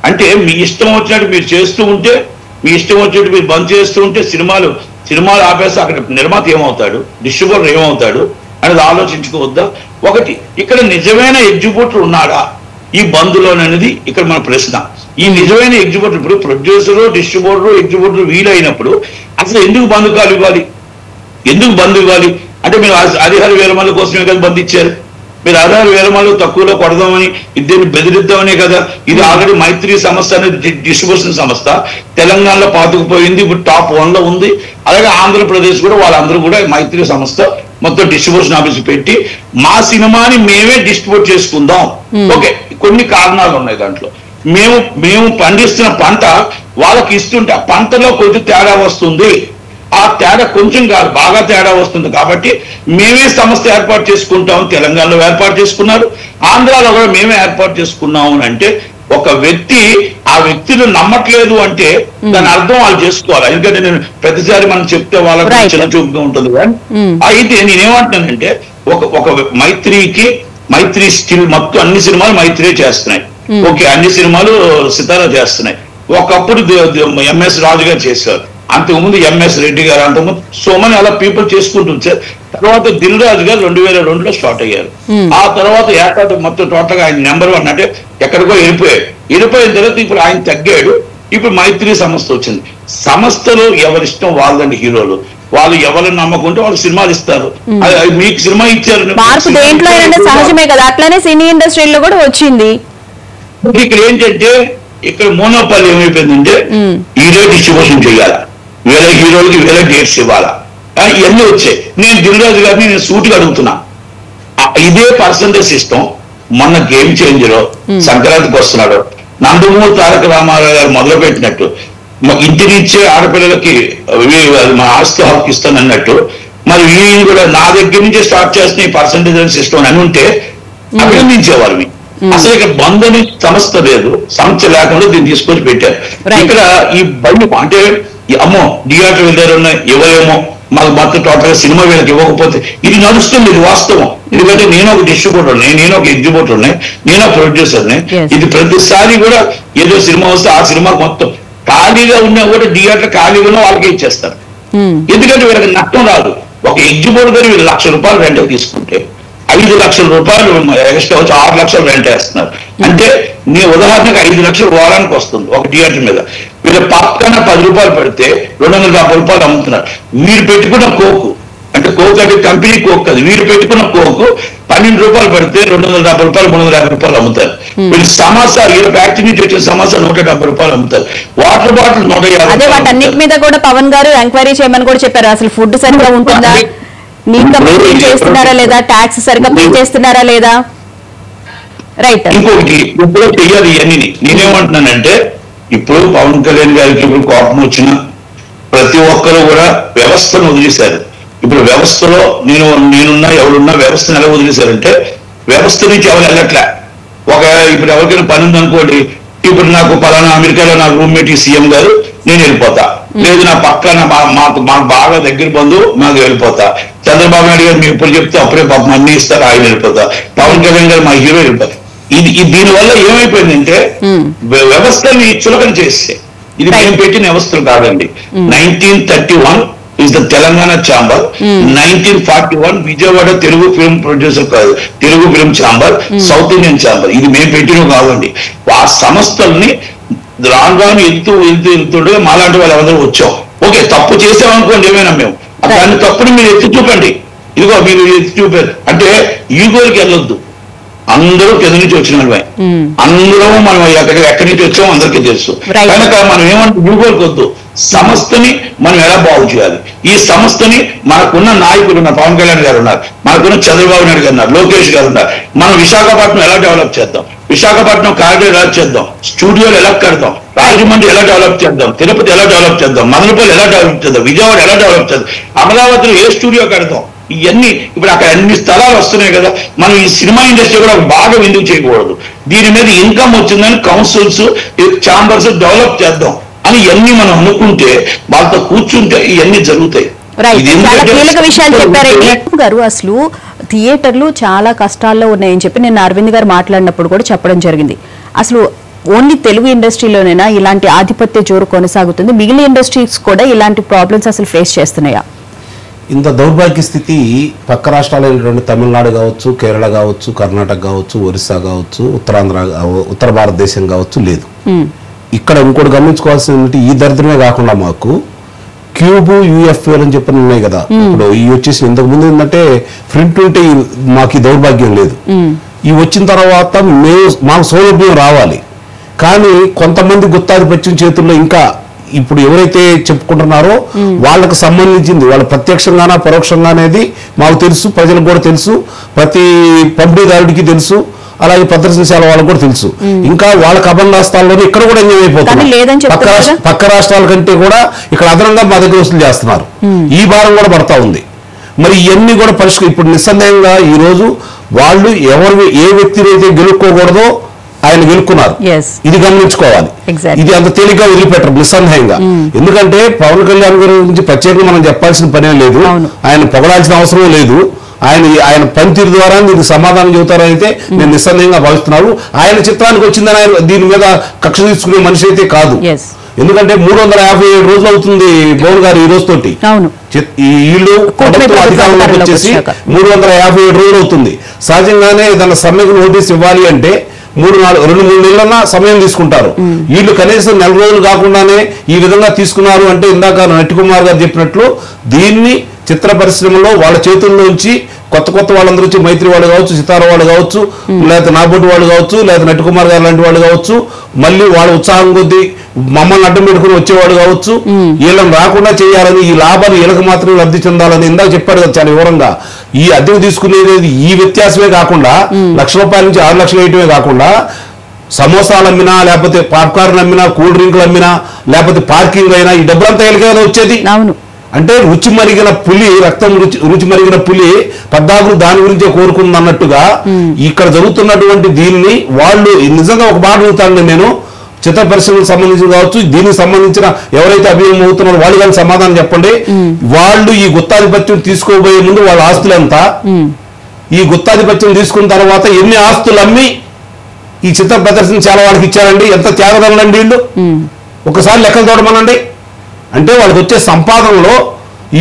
అంటే మీ ఇష్టం వచ్చినట్టు మీరు చేస్తూ ఉంటే, మీ ఇష్టం వచ్చినట్టు మీరు బంద్ చేస్తూ ఉంటే సినిమాలు ఆపేస్తే అక్కడ నిర్మాత ఏమవుతాడు, డిస్ట్రిబ్యూటర్ ఏమవుతాడు అనేది ఆలోచించుకోవద్దా? ఒకటి, ఇక్కడ నిజమైన ఎగ్జిబ్యూటర్ ఉన్నాడా ఈ బంద్లోననేది ఇక్కడ మన ప్రశ్న. ఈ నిజమైన ఎగ్జిబ్యూటర్ ఇప్పుడు ప్రొడ్యూసరు, డిస్ట్రిబ్యూటర్, ఎగ్జిబ్యూటర్ వీలైనప్పుడు అసలు ఎందుకు బంద్ ఇవ్వాలి? అంటే మీరు హరిహర వీరమల్లు కోసమే కదా బంద్ ఇచ్చారు. మీరు హరిహర వీరమల్లు తక్కువలో కొడదామని, ఇద్దరిని బెదిరిద్దామనే కదా. ఇది ఆల్రెడీ మైత్రి సంస్థ అనేది డిస్ట్రిబ్యూషన్ సంస్థ తెలంగాణలో పాతుకుపోయింది, ఇప్పుడు టాప్ 1 లో ఉంది. అలాగే ఆంధ్రప్రదేశ్ కూడా వాళ్ళందరూ కూడా మైత్రి సంస్థ మొత్తం డిస్ట్రిబ్యూషన్ ఆఫీస్ పెట్టి మా సినిమాని మేమే డిస్ట్రిబ్యూట్ చేసుకుందాం. ఓకే, కొన్ని కారణాలు ఉన్నాయి దాంట్లో. మేము పండిస్తున్న పంట వాళ్ళకి ఇస్తుంటే ఆ పంటలో కొంచెం తేడా వస్తుంది, ఆ తేడా కొంచెం కాదు బాగా తేడా వస్తుంది కాబట్టి మేమే సంస్థ ఏర్పాటు చేసుకుంటాం. తెలంగాణలో ఏర్పాటు చేసుకున్నారు, ఆంధ్రాలో కూడా మేమే ఏర్పాటు చేసుకున్నాము అంటే ఒక వ్యక్తి ఆ వ్యక్తిని నమ్మట్లేదు అంటే దాని అర్థం వాళ్ళు చేసుకోవాలి. ఎందుకంటే నేను ప్రతిసారి మనం చెప్తే వాళ్ళకి చిన్న చూపుగా ఉంటుంది. అయితే నేనేమంటున్నానంటే ఒక మైత్రి స్టిల్ మొత్తం అన్ని సినిమాలు మైత్రి చేస్తున్నాయి. ఓకే, అన్ని సినిమాలు సితారా చేస్తున్నాయి. ఒకప్పుడు ఎంఎస్ రాజు గారు చేశారు, అంతకుముందు ఎంఎస్ రెడ్డి గారు, అంతకుముందు సో మనీ అలా పీపుల్ చేసుకుంటుంది సార్. తర్వాత దిల్ రాజు గారు 2002లో స్టార్ట్ అయ్యారు. ఆ తర్వాత ఏకాదు మొత్తం టోటల్ గా ఆయన నెంబర్ 1 అంటే ఎక్కడికో వెళ్ళిపోయిన తర్వాత ఇప్పుడు ఆయన తగ్గాడు. ఇప్పుడు మైత్రి సంస్థ వచ్చింది. సంస్థలో ఎవరిష్టం వాళ్ళండి, హీరోలు వాళ్ళు ఎవరిని నమ్మకుంటే వాళ్ళు సినిమాలు ఇస్తారు. మీకు సినిమా ఇచ్చారు, మార్పు దేంట్లో సహజమే కదా, అట్లానే సినీ ఇండస్ట్రీలో కూడా వచ్చింది. ఇక్కడ ఏంటంటే ఇక్కడ మోనోపాల్ ఏమైపోయిందంటే హీరో డిస్ట్రిబ్యూషన్ చేయాలా, వేరే హీరోలకి వేరే డేట్స్ ఇవ్వాలా, ఇవన్నీ వచ్చాయి. నేను దిల్రాజు గారిని నేను సూటిగా అడుగుతున్నా, ఇదే పర్సంటేజ్ సిస్టమ్ మొన్న గేమ్ చేంజర్ సంక్రాంతికి వస్తున్నాడు, నందమూరి తారక రామారావు గారు మొదలు పెట్టినట్టు ఇంటిని ఇచ్చే ఆడపిల్లలకి మా ఆస్తి హక్కు ఇస్తానన్నట్టు మరి వీళ్ళు కూడా నా దగ్గర నుంచే స్టార్ట్ చేస్తున్న ఈ పర్సంటేజ్ సిస్టమ్ అని ఉంటే అభినందించేవారు. అసలు ఇక్కడ బంద్ అని సంస్థ లేదు, సంస్థ లేకుండా దీన్ని తీసుకొచ్చి పెట్టారు. ఇక్కడ ఈ బండి అంటే అమ్మో థియేటర్ వెళ్ళారు ఇవ్వలేమో, మాకు మొత్తం టోటల్ సినిమా వీళ్ళకి ఇవ్వకపోతే ఇది నడుస్తుంది, ఇది వాస్తవం. ఎందుకంటే నేను ఒక డిస్ట్రిబ్యూటర్ ఉన్నాయి, నేను ఒక ఎగ్జిబ్యూటర్ ఉన్నాయి, నేను ఒక ప్రొడ్యూసర్ని. ఇది ప్రతిసారి కూడా ఏదో సినిమా వస్తే ఆ సినిమాకి మొత్తం ఖాళీగా ఉన్నా కూడా థియేటర్ ఖాళీగా ఉన్న వాళ్ళకే ఇచ్చేస్తారు. ఎందుకంటే వీళ్ళకి నష్టం రాదు. ఒక ఎగ్జిబిటర్ గారు వీళ్ళు ₹1,00,000 రెంట్ తీసుకుంటే 5 లక్షల రూపాయలు ఎక్స్ట్రా వచ్చి 6 లక్షలు రెంట్ వేస్తున్నారు. అంటే నీ ఉదాహరణకు 5 లక్షలు వారానికి వస్తుంది ఒక థియేటర్ మీద. వీళ్ళు పాప్కార్న్ ₹10 పెడితే ₹250 అమ్ముతున్నారు. వీరు పెట్టుకున్న కోకు అంటే కోక్ అంటే కంపెనీ కోక్ కాదు, వీరు పెట్టుకున్న కోకు ₹12 పెడితే ₹250 ₹350 అమ్ముతారు. వీళ్ళు సమోసా వీళ్ళ ఫ్యాక్టరీ నుంచి వచ్చిన సమోసా ₹170 అమ్ముతారు. Water bottle 150. అదే వాటన్నిటి మీద కూడా పవన్ గారు ఎంక్వైరీ చేయమని కూడా చెప్పారు. అసలు ఫుడ్ సరిగ్గా ఉంటుందా, నీట్గా మెయింటైన్ చేస్తున్నారా లేదా, ట్యాక్స్ సరిగ్గా పే చేస్తున్నారా లేదా. రైట్. ఇంకొకటి ఇప్పుడు చెయ్యాలి ఇవన్నీ. నేనేమంటున్నానంటే ఇప్పుడు పవన్ కళ్యాణ్ గారికి ఇప్పుడు కోపం వచ్చిన ప్రతి ఒక్కరు కూడా వ్యవస్థను వదిలేశారు. ఇప్పుడు వ్యవస్థలో నేనున్నా ఎవరున్నా వ్యవస్థను ఎలా వదిలేశారంటే వ్యవస్థ నుంచి ఎవరు వెళ్ళట్లే. ఇప్పుడు ఎవరికైనా పని ఉందనుకోండి, ఇప్పుడు నాకు పలానా అమెరికాలో నా రూమ్మేట్ సీఎం గారు, నేను వెళ్ళిపోతా. లేదు నా పక్కన మాకు బాగా దగ్గర బంధువు, నాకు వెళ్ళిపోతా. చంద్రబాబు నాయుడు గారు మీరు ఇప్పుడు చెప్తే అప్పుడే పాపం అన్ని ఇస్తారు, ఆయన వెళ్ళిపోతా. పవన్ కళ్యాణ్ గారు మా హీరో వెళ్ళిపోతా. దీనివల్ల ఏమైపోయిందంటే వ్యవస్థని చులకన చేస్తే ఇది మేము పెట్టిన వ్యవస్థలు కాదండి. 1931 is the Telangana Chamber. 1941 Vijayawada Telugu film producer కాదు, Telugu film chamber, south Indian chamber. ఇది మేము పెట్టినవి కావండి. ఆ సంస్థల్ని రాను వెళ్తుండగా మాలాంటి వాళ్ళు ఎవరు వచ్చాం. ఓకే, తప్పు చేసామనుకోండి ఏమైనా మేము, దాన్ని తప్పుని మీరు ఎత్తి చూపండి. ఇదిగో మీరు ఎత్తి చూపారు అంటే ఈగోలకి వెళ్ళొద్దు. అందరూ కింద నుంచి వచ్చిన వాళ్ళమే, అందరం మనం ఎక్కడి నుంచి వచ్చామో అందరికీ తెలుసు. కనుక మనం ఏమంటే యూగోలకు వద్దు. సంస్థని మనం ఎలా బాగు చేయాలి, ఈ సంస్థని మనకున్న నాయకులు ఉన్నారు, పవన్ కళ్యాణ్ గారు ఉన్నారు, మనకున్న చంద్రబాబు నాయుడు గారు ఉన్నారు, లోకేష్ గారు ఉన్నారు. మనం విశాఖపట్నం ఎలా డెవలప్ చేద్దాం, విశాఖపట్నం కారిడార్ ఎలా చేద్దాం, స్టూడియోలు ఎలా కడదాం, రాజమండ్రి ఎలా డెవలప్ చేద్దాం, తిరుపతి ఎలా డెవలప్ చేద్దాం, మదనపల్లి ఎలా డెవలప్ చేద్దాం, విజయవాడ ఎలా డెవలప్ చేద్దాం, అమరావతిలో ఏ స్టూడియో కడదాం. ఇవన్నీ ఇప్పుడు అక్కడ అన్ని స్థలాలు వస్తున్నాయి కదా. మనం ఈ సినిమా ఇండస్ట్రీ కూడా బాగా ఎందుకు చేయకూడదు, దీని మీద ఇన్కమ్ వచ్చిందని కౌన్సిల్స్ ఛాంబర్స్ డెవలప్ చేద్దాం అని ఇవన్నీ మనం అనుకుంటే వాళ్ళతో కూర్చుంటే ఇవన్నీ జరుగుతాయి. కీలక విషయాలు చెప్పారండి గారు. అసలు థియేటర్లు చాలా కష్టాల్లో ఉన్నాయని చెప్పి నేను అరవింద్ గారు మాట్లాడినప్పుడు కూడా చెప్పడం జరిగింది. అసలు ఓన్లీ తెలుగు ఇండస్ట్రీలోనైనా ఇలాంటి ఆధిపత్య జోరు కొనసాగుతుంది, మిగిలిన ఇండస్ట్రీస్ కూడా ఇలాంటి ప్రాబ్లమ్స్ అసలు ఫేస్ చేస్తున్నాయా? ఇంత దౌర్భాగ్య స్థితి పక్క రాష్ట్రాలైనటువంటి తమిళనాడు కావచ్చు, కేరళ కావచ్చు, కర్ణాటక కావచ్చు, ఒరిస్సా కావచ్చు, ఉత్తర భారతదేశం కావచ్చు లేదు. ఇక్కడ ఇంకోటి గమనించుకోవాల్సింది, ఈ దరిద్రమే కాకుండా మాకు క్యూబ్ యూఎఫ్ఎల్ అని చెప్పని ఉన్నాయి కదా. ఇప్పుడు ఈ వచ్చేసి ఇంతకు ముందు ఏంటంటే ప్రింట్ ఉంటే మాకు ఈ దౌర్భాగ్యం లేదు. ఈ వచ్చిన తర్వాత మాకు సౌలభ్యం రావాలి, కానీ కొంతమంది గుత్తాధిపత్యం చేతుల్లో ఇంకా ఇప్పుడు ఎవరైతే చెప్పుకుంటున్నారో వాళ్ళకు సంబంధించింది వాళ్ళ ప్రత్యక్షంగానా పరోక్షంగా అనేది మాకు తెలుసు, ప్రజలకు కూడా తెలుసు, ప్రతి పంపిణీదారుడికి తెలుసు, అలాగే ప్రదర్శనశాల వాళ్ళకు కూడా తెలుసు. ఇంకా వాళ్ళ కబంధాస్తాల్లోనే ఇక్కడ కూడా ఎంజాయ్ అయిపోతుంది. పక్క రాష్ట్రాల కంటే కూడా ఇక్కడ అదనంగా మా దగ్గర వసూలు చేస్తున్నారు. ఈ భారం కూడా పడతా ఉంది. మరి ఇవన్నీ కూడా ఇప్పుడు నిస్సందేహంగా ఈ రోజు వాళ్ళు ఏ వ్యక్తిని అయితే గెలుక్కోకూడదో ఆయన గెలుక్కున్నారు. ఇది గమనించుకోవాలి. ఇది అంత తేలిగ్గా వదిలిపెట్టరు నిస్సందేహంగా. ఎందుకంటే పవన్ కళ్యాణ్ గారి గురించి ప్రత్యేకంగా మనం చెప్పాల్సిన పనే లేదు, ఆయన పొగడాల్సిన అవసరం లేదు. ఆయన పనితీరు ద్వారా దీనికి సమాధానం చెబుతారైతే నేను నిస్సందేహంగా భావిస్తున్నాను. ఆయన చిత్రానికి వచ్చిందని ఆయన దీని మీద కక్ష తీసుకునే మనిషి అయితే కాదు. ఎందుకంటే 357 రోజులు అవుతుంది పవన్ గారు ఈ రోజుతోటి. వీళ్ళు అధికారంలోకి వచ్చేసి 357 రోజులు అవుతుంది. సహజంగానే ఏదైనా సమ్మెకు నోటీస్ ఇవ్వాలి అంటే 2-3 నెలలన్నా సమయం తీసుకుంటారు. వీళ్ళు కనీసం 4 రోజులు కాకుండానే ఈ విధంగా తీసుకున్నారు అంటే ఇందాక నట్టికుమార్ గారు చెప్పినట్లు దీన్ని చిత్ర పరిశ్రమలో వాళ్ళ చేతుల్లోంచి కొత్త వాళ్ళందరూ వచ్చి మైత్రి వాళ్ళు కావచ్చు, సితార వాళ్ళు కావచ్చు, లేకపోతే నాబొట్టు వాళ్ళు కావచ్చు, లేకపోతే నట్టికుమార్ గారు లాంటి వాళ్ళు కావచ్చు, మళ్ళీ వాళ్ళ ఉత్సాహం కొద్దీ మమ్మల్ని అడ్డం పెట్టుకుని వచ్చేవాడు కావచ్చు, వీళ్ళని రాకుండా చేయాలని, ఈ లాభాలు వీళ్ళకి మాత్రమే లబ్ధి చెందాలని ఇందాక చెప్పాడు కదా చాలా వివరంగా. ఈ అద్దెకు తీసుకునేది ఈ వ్యత్యాసమే కాకుండా ₹1,00,000 నుంచి 6 లక్షలు వేయటమే కాకుండా సమోసాలు అమ్మినా, లేకపోతే పాప్కార్న్ అమ్మినా, కూల్ డ్రింకులు అమ్మినా, లేకపోతే పార్కింగ్ అయినా ఈ డబ్బులంతా వీళ్ళకి వచ్చేది. అంటే రుచి మరిగిన పులి, రక్తం రుచి మరిగిన పులి పద్దాకులు దాని గురించే కోరుకుంది అన్నట్టుగా ఇక్కడ జరుగుతున్నటువంటి దీన్ని వాళ్ళు నిజంగా ఒక మాట అడుగుతాను నేను, చిత్ర పరిశ్రమకు సంబంధించి కావచ్చు, దీనికి సంబంధించిన ఎవరైతే అభియోగం అవుతున్నారో వాళ్ళు కానీ సమాధానం చెప్పండి. వాళ్ళు ఈ గుత్తాధిపత్యం తీసుకోబోయే ముందు వాళ్ళ ఆస్తులు ఎంత, ఈ గుత్తాధిపత్యం తీసుకున్న తర్వాత ఎన్ని ఆస్తులు అమ్మి ఈ చిత్ర ప్రదర్శన చాలా వాళ్ళకి ఇచ్చారండి, ఎంత త్యాగదలండి వీళ్ళు. ఒకసారి లెక్కలు చూడమనండి. అంటే వాళ్ళకి వచ్చే సంపాదనలో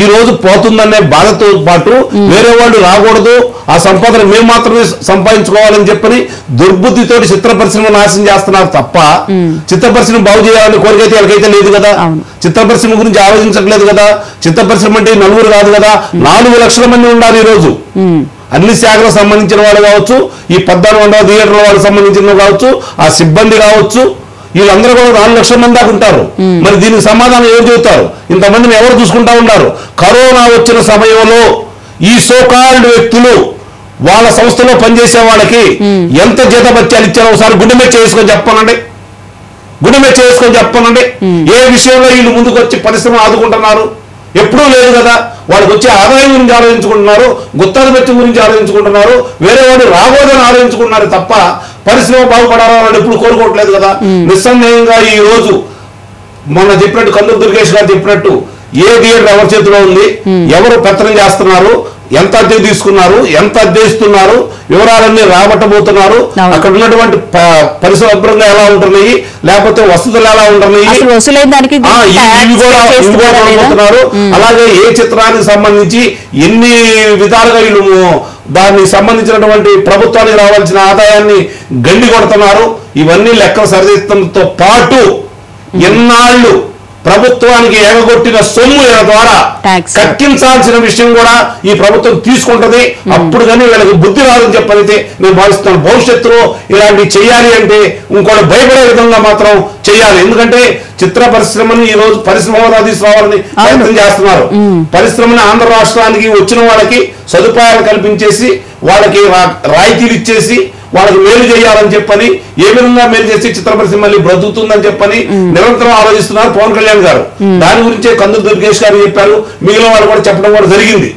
ఈ రోజు పోతుందనే బాధతో పాటు వేరే వాళ్ళు రాకూడదు, ఆ సంపాదన మేము మాత్రమే సంపాదించుకోవాలని చెప్పని దుర్బుద్ధితోటి చిత్ర పరిశ్రమ నాశనం చేస్తున్నారు తప్ప చిత్ర పరిశ్రమ బాగు చేయాలని కోరికైతే వాళ్ళకైతే లేదు కదా. చిత్ర పరిశ్రమ గురించి ఆలోచించట్లేదు కదా. చిత్ర పరిశ్రమ అంటే నలుగురు కాదు కదా, 4 లక్షల మంది ఉన్నారు ఈ రోజు. అన్ని శాఖలకు సంబంధించిన వాళ్ళు కావచ్చు, ఈ 14 థియేటర్ల వాళ్ళకి సంబంధించిన కావచ్చు, ఆ సిబ్బంది కావచ్చు, వీళ్ళందరూ కూడా 4 లక్షల మంది దాకా ఉంటారు. మరి దీనికి సమాధానం ఎవరు చెబుతారు? ఇంతమందిని ఎవరు చూసుకుంటా ఉన్నారు? కరోనా వచ్చిన సమయంలో ఈ సోకాల్డ్ వ్యక్తులు వాళ్ళ సంస్థలో పనిచేసే వాళ్ళకి ఎంత జీతభత్యాలు ఇచ్చారో ఒకసారి గుండెమెచ్చ చేసుకొని చెప్పనండి. గుండెమెచ్చ చేసుకొని చెప్పనండి. ఏ విషయంలో వీళ్ళు ముందుకు వచ్చి పరిశ్రమ ఆదుకుంటున్నారు? ఎప్పుడూ లేదు కదా. వాళ్ళకి వచ్చే ఆదాయం గురించి ఆలోచించుకుంటున్నారు, గుత్తాది బెత్తి గురించి ఆలోచించుకుంటున్నారు, వేరే వాడు రాబోదని ఆలోచించుకుంటున్నారు తప్ప పరిశ్రమ బాగుపడాలని ఎప్పుడు కోరుకోవట్లేదు కదా. నిస్సందేహంగా ఈ రోజు మొన్న చెప్పినట్టు కందులు దుర్గేష్ గారు చెప్పినట్టు ఏ థియేటర్ ఎవరి చేతిలో ఉంది, ఎవరు పెత్తనం చేస్తున్నారు, ఎంత అద్దె తీసుకున్నారు, ఎంత అద్దె ఇస్తున్నారు, వివరాలన్నీ రాబట్టబోతున్నారు, అక్కడ ఉన్నటువంటి పరిశుభ్రంగా ఎలా ఉంటున్నాయి, లేకపోతే వసతులు ఎలా ఉంటున్నాయి, ఇవి కూడా రాబోతున్నారు. అలాగే ఏ చిత్రానికి సంబంధించి ఎన్ని విధాలుగా వీళ్ళు దానికి సంబంధించినటువంటి ప్రభుత్వానికి రావాల్సిన ఆదాయాన్ని గండి కొడుతున్నారు. ఇవన్నీ లెక్కలు సరిదిద్దడంతో పాటు ఎన్నాళ్ళు ప్రభుత్వానికి ఎగగొట్టిన సొమ్ము ద్వారా కక్కించాల్సిన విషయం కూడా ఈ ప్రభుత్వం తీసుకుంటది. అప్పుడు కానీ వీళ్ళకి బుద్ధి రాదని చెప్పనైతే నేను భావిస్తున్నాను. భవిష్యత్తులో ఇలాంటివి చేయాలి అంటే ఇంకోటి భయపడే విధంగా మాత్రం చేయాలి. ఎందుకంటే చిత్ర పరిశ్రమని ఈ రోజు పరిశ్రమ హోదా తీసుకురావాలని ప్రయత్నం చేస్తున్నారు. పరిశ్రమని ఆంధ్ర రాష్ట్రానికి వచ్చిన వాళ్ళకి సదుపాయాలు కల్పించేసి వాళ్ళకి రాయితీలు ఇచ్చేసి వాళ్ళకి మేలు చేయాలని చెప్పని, ఏ విధంగా మేలు చేసి చిత్ర పరిశ్రమ మళ్ళీ బ్రతుకుతుందని చెప్పని నిరంతరం ఆలోచిస్తున్నారు పవన్ కళ్యాణ్ గారు. దాని గురించే కందులు దుర్గేష్ గారు చెప్పారు, మిగిలిన వాళ్ళు కూడా చెప్పడం కూడా జరిగింది.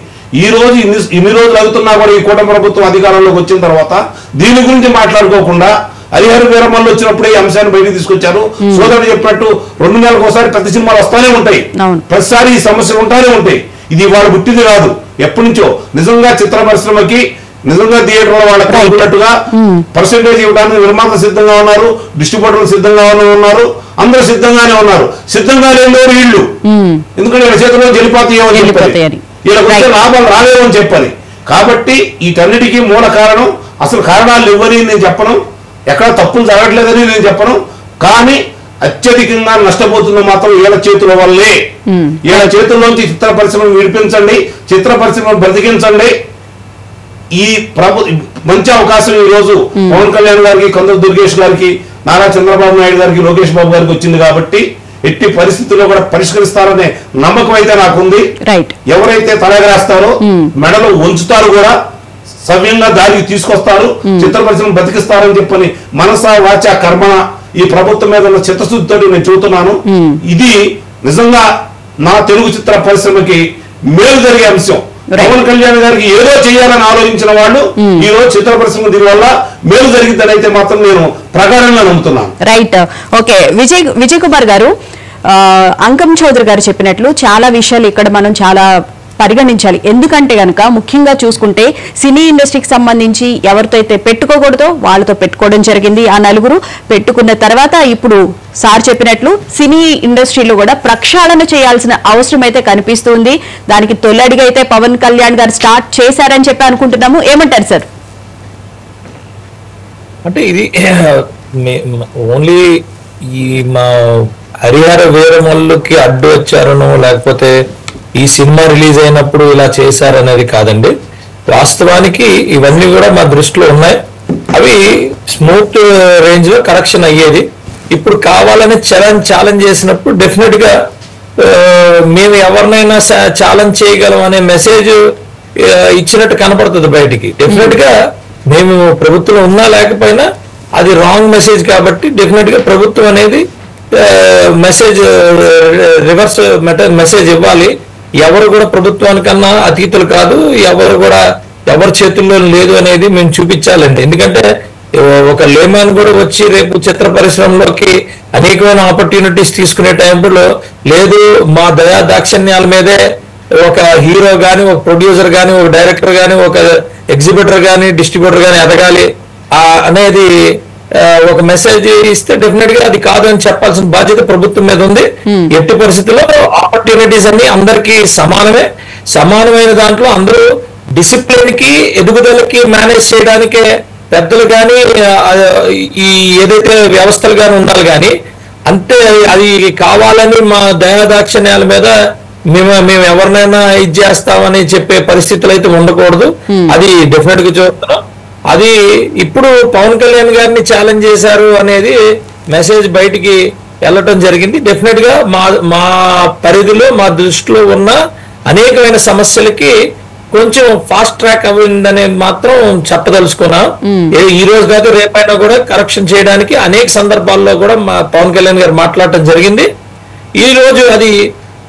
ఈ రోజు ఇన్ని రోజులు అవుతున్నా కూడా ఈ కూటమి ప్రభుత్వం అధికారంలోకి వచ్చిన తర్వాత దీని గురించి మాట్లాడుకోకుండా హరిహర వీరమల్లు వచ్చినప్పుడే ఈ అంశాన్ని బయటకు తీసుకొచ్చారు. సోదరుడు చెప్పినట్టు 2 నెలలకు ఒకసారి పెద్ద సినిమాలు వస్తానే ఉంటాయి, ప్రతిసారి ఈ సమస్యలు ఉంటానే ఉంటాయి. ఇది వాళ్ళు పుట్టింది కాదు, ఎప్పటి నుంచో. నిజంగా చిత్ర పరిశ్రమకి నిజంగా థియేటర్లో వాళ్ళకి అనుకున్నట్టుగా పర్సెంటేజ్ ఇవ్వడానికి నిర్మాతలు సిద్ధంగా ఉన్నారు, డిస్ట్రిబ్యూటర్లు సిద్ధంగా ఉన్నారు, అందరూ సిద్ధంగానే ఉన్నారు. సిద్ధంగా లేని వీళ్ళు, ఎందుకంటే వీళ్ళ చేతిలో జలిపాతీయమని చెప్పాలి, వీళ్ళకి వచ్చే లాభాలు రాలేవని చెప్పాలి. కాబట్టి వీటన్నిటికీ మూల కారణం, అసలు కారణాలు ఇవ్వని నేను చెప్పను, ఎక్కడ తప్పులు జరగట్లేదని నేను చెప్పను, కానీ అత్యధికంగా నష్టపోతున్న మాత్రం వీళ్ళ చేతుల వల్లే. వీళ్ళ చేతుల్లోంచి చిత్ర పరిశ్రమను విడిపించండి, చిత్ర పరిశ్రమను బ్రతికించండి. ఈ మంచి అవకాశం ఈ రోజు పవన్ కళ్యాణ్ గారికి, కందులు దుర్గేష్ గారికి, నారా చంద్రబాబు నాయుడు గారికి, లోకేష్ బాబు గారికి వచ్చింది కాబట్టి ఎట్టి పరిస్థితుల్లో కూడా పరిష్కరిస్తారనే నమ్మకం అయితే నాకుంది. ఎవరైతే తలెగరేస్తారో మెడలో ఉంచుతారు కూడా, సవ్యంగా దారికి తీసుకొస్తారు, చిత్ర పరిశ్రమ బతికిస్తారని చెప్పని మనసా వాచ కర్మణ ఈ ప్రభుత్వం మీద ఉన్న చిత్తశుద్ధితో నేను చెబుతున్నాను. ఇది నిజంగా నా తెలుగు చిత్ర పరిశ్రమకి మేలు జరిగే అంశం. పవన్ కళ్యాణ్ గారికి ఏదో చేయాలని ఆలోచించిన వాళ్ళు ఈ రోజు చిత్ర పరిశ్రమ దీని వల్ల మేలు జరిగిందని అయితే మాత్రం నేను ప్రగాఢంగా నమ్ముతున్నాను. Right, okay. విజయ్ కుమార్ గారు, అంకం చౌదరి గారు చెప్పినట్లు చాలా విషయాలు ఇక్కడ మనం చాలా పరిగణించాలి. ఎందుకంటే గనక ముఖ్యంగా చూసుకుంటే సినీ ఇండస్ట్రీకి సంబంధించి ఎవరితో అయితే పెట్టుకోకూడదో వాళ్ళతో పెట్టుకోవడం జరిగింది. ఆ నలుగురు పెట్టుకున్న తర్వాత ఇప్పుడు సార్ చెప్పినట్లు సినీ ఇండస్ట్రీలో కూడా ప్రక్షాళన చేయాల్సిన అవసరం అయితే కనిపిస్తుంది. దానికి తొలి అడుగు అయితే పవన్ కళ్యాణ్ గారు స్టార్ట్ చేశారని చెప్పి అనుకుంటున్నాము. ఏమంటారు సార్? అంటే ఇది ఓన్లీ ఈ మా హరిహర వీరమల్లుకి అడ్డు వచ్చారనో లేకపోతే ఈ సినిమా రిలీజ్ అయినప్పుడు ఇలా చేశారనేది కాదండి. వాస్తవానికి ఇవన్నీ కూడా మా దృష్టిలో ఉన్నాయి. అవి స్మూత్ రేంజ్ లో కరెక్షన్ అయ్యేది. ఇప్పుడు కావాలని ఛాలెంజ్ చేసినప్పుడు డెఫినెట్ గా మేము ఎవరినైనా ఛాలెంజ్ చేయగలం అనే మెసేజ్ ఇచ్చినట్టు కనపడుతుంది బయటికి. డెఫినెట్ గా మేము ప్రభుత్వం ఉన్నా లేకపోయినా అది రాంగ్ మెసేజ్ కాబట్టి డెఫినెట్ గా ప్రభుత్వం అనేది మెసేజ్ రివర్స్ మెసేజ్ ఇవ్వాలి. ఎవరు కూడా ప్రభుత్వానికన్నా అతీతులు కాదు, ఎవరి చేతుల్లో లేదు అనేది మేము చూపించాలండి. ఎందుకంటే ఒక లేమాన్ కూడా వచ్చి రేపు చిత్ర పరిశ్రమలోకి అనేకమైన ఆపర్చునిటీస్ తీసుకునే టైంలో లేదు, మా దయా దాక్షిణ్యాల మీదే ఒక హీరో గాని, ఒక ప్రొడ్యూసర్ గాని, ఒక డైరెక్టర్ గాని, ఒక ఎగ్జిబిటర్ గాని, డిస్ట్రిబ్యూటర్ గాని ఎదగాలి అనేది ఒక మెసేజ్ ఇస్తే డెఫినెట్ గా అది కాదు అని చెప్పాల్సిన బాధ్యత ప్రభుత్వం మీద ఉంది. ఎట్టి పరిస్థితుల్లో ఆపర్చునిటీస్ అన్ని అందరికీ సమానమైన దాంట్లో అందరూ డిసిప్లిన్ కి ఎదుగుదలకి మేనేజ్ చేయడానికే పెద్దలు కానీ ఈ ఏదైతే వ్యవస్థలు కానీ ఉండాలి కానీ అంతే అది కావాలని మా దయాదాక్షిణ్యాల మీద మేము ఎవరినైనా ఇది చేస్తామని చెప్పే పరిస్థితులు అయితే ఉండకూడదు. అది డెఫినెట్ గా చూస్తున్నాం. అది ఇప్పుడు పవన్ కళ్యాణ్ గారిని ఛాలెంజ్ చేశారు అనేది మెసేజ్ బయటికి వెళ్ళటం జరిగింది. డెఫినెట్ గా మా పరిధిలో మా దృష్టిలో ఉన్న అనేకమైన సమస్యలకి కొంచెం ఫాస్ట్ ట్రాక్ అయిందనేది మాత్రం చెప్పదలుచుకున్నాం. ఈ రోజు కాదు రేపైనా కూడా కరెక్షన్ చేయడానికి అనేక సందర్భాల్లో కూడా మా పవన్ కళ్యాణ్ గారు మాట్లాడటం జరిగింది. ఈ రోజు అది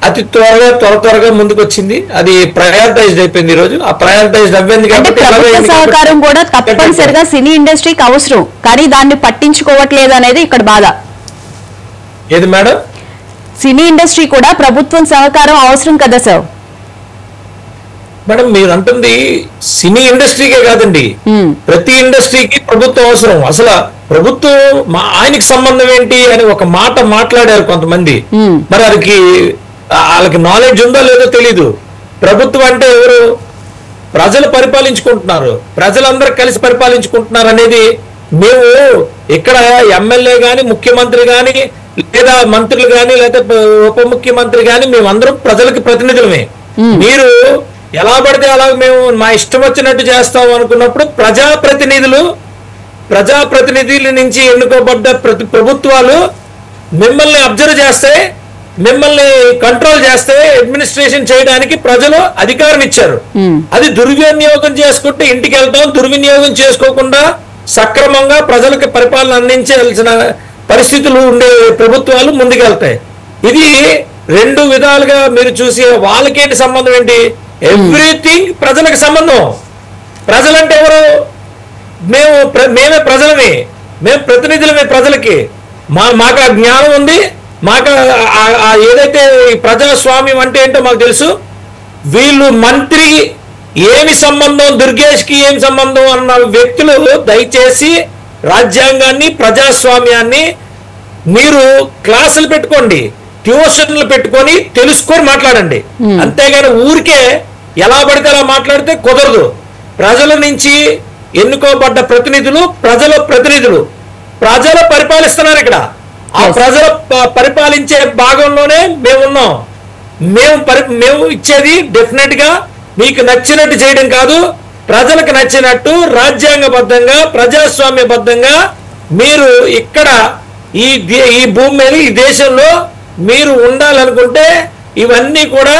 అతి త్వరగా ముందుకు వచ్చింది. అది ప్రయారిటైజ్డ్ అయిపోయింది. ఈ రోజు ఆ ప్రయారిటైజ్డ్ అవ్వింది కాబట్టి సహకారం కూడా తప్పనిసరిగా సినీ ఇండస్ట్రీకి అవసరం, కానీ దాన్ని పట్టించుకోవట్లేదు అనేది ఇక్కడ బాధ. ఏది మేడం? సినీ ఇండస్ట్రీ కూడా ప్రభుత్వం సహకారం అవసరం కదా సార్? మేడం మీరు అంటుంది సినీ ఇండస్ట్రీకే కాదండి, ప్రతి ఇండస్ట్రీకి ప్రభుత్వం అవసరం. అసలు ప్రభుత్వం ఆయనకి సంబంధం ఏంటి అని ఒక మాట మాట్లాడారు కొంతమంది. మరి వాళ్ళకి నాలెడ్జ్ ఉందో లేదో తెలీదు. ప్రభుత్వం అంటే ఎవరు? ప్రజలు పరిపాలించుకుంటున్నారు, ప్రజలందరూ కలిసి పరిపాలించుకుంటున్నారు అనేది. మేము ఇక్కడ ఎమ్మెల్యే గాని ముఖ్యమంత్రి గాని లేదా మంత్రులు గాని లేదా ఉప ముఖ్యమంత్రి గాని మేమందరం ప్రజలకి ప్రతినిధులమే. మీరు ఎలా పడితే అలా మేము మా ఇష్టం వచ్చినట్టు చేస్తాం అనుకున్నప్పుడు ప్రజాప్రతినిధుల నుంచి ఎన్నుకోబడ్డ ప్రభుత్వాలు మిమ్మల్ని అబ్జర్వ్ చేస్తే, మిమ్మల్ని కంట్రోల్ చేస్తే, అడ్మినిస్ట్రేషన్ చేయడానికి ప్రజలు అధికారం ఇచ్చారు. అది దుర్వినియోగం చేసుకుంటే ఇంటికి వెళ్తాం, దుర్వినియోగం చేసుకోకుండా సక్రమంగా ప్రజలకు పరిపాలన అందించాల్సిన పరిస్థితులు ఉండే ప్రభుత్వాలు ముందుకెళ్తాయి. ఇది రెండు విధాలుగా మీరు చూసి వాళ్ళకేంటి సంబంధం ఏంటి? ఎవ్రీథింగ్ ప్రజలకు సంబంధం. ప్రజలంటే ఎవరు? మేమే ప్రజలమే, మేము ప్రతినిధులమే ప్రజలకి. మాకు ఆ జ్ఞానం ఉంది, మాకు ఏదైతే ప్రజాస్వామ్యం అంటే ఏంటో మాకు తెలుసు. వీళ్ళు మంత్రి ఏమి సంబంధం, దుర్గేష్కి ఏమి సంబంధం అన్న వ్యక్తులు దయచేసి రాజ్యాంగాన్ని ప్రజాస్వామ్యాన్ని మీరు క్లాసులు పెట్టుకోండి, ట్యూషన్లు పెట్టుకొని తెలుసుకొని మాట్లాడండి. అంతేగాని ఊరికే ఎలా పడితే అలా మాట్లాడితే కుదరదు. ప్రజల నుంచి ఎన్నుకోబడ్డ ప్రతినిధులు ప్రజలు పరిపాలిస్తున్నారు. ఇక్కడ ఆ ప్రజలు పరిపాలించే భాగంలోనే మేము ఉన్నాం. మేము ఇచ్చేది డెఫినెట్ గా మీకు నచ్చినట్టు చేయడం కాదు, ప్రజలకు నచ్చినట్టు రాజ్యాంగబద్ధంగా ప్రజాస్వామ్యబద్ధంగా మీరు ఇక్కడ ఈ భూమి మీద ఈ దేశంలో మీరు ఉండాలనుకుంటే ఇవన్నీ కూడా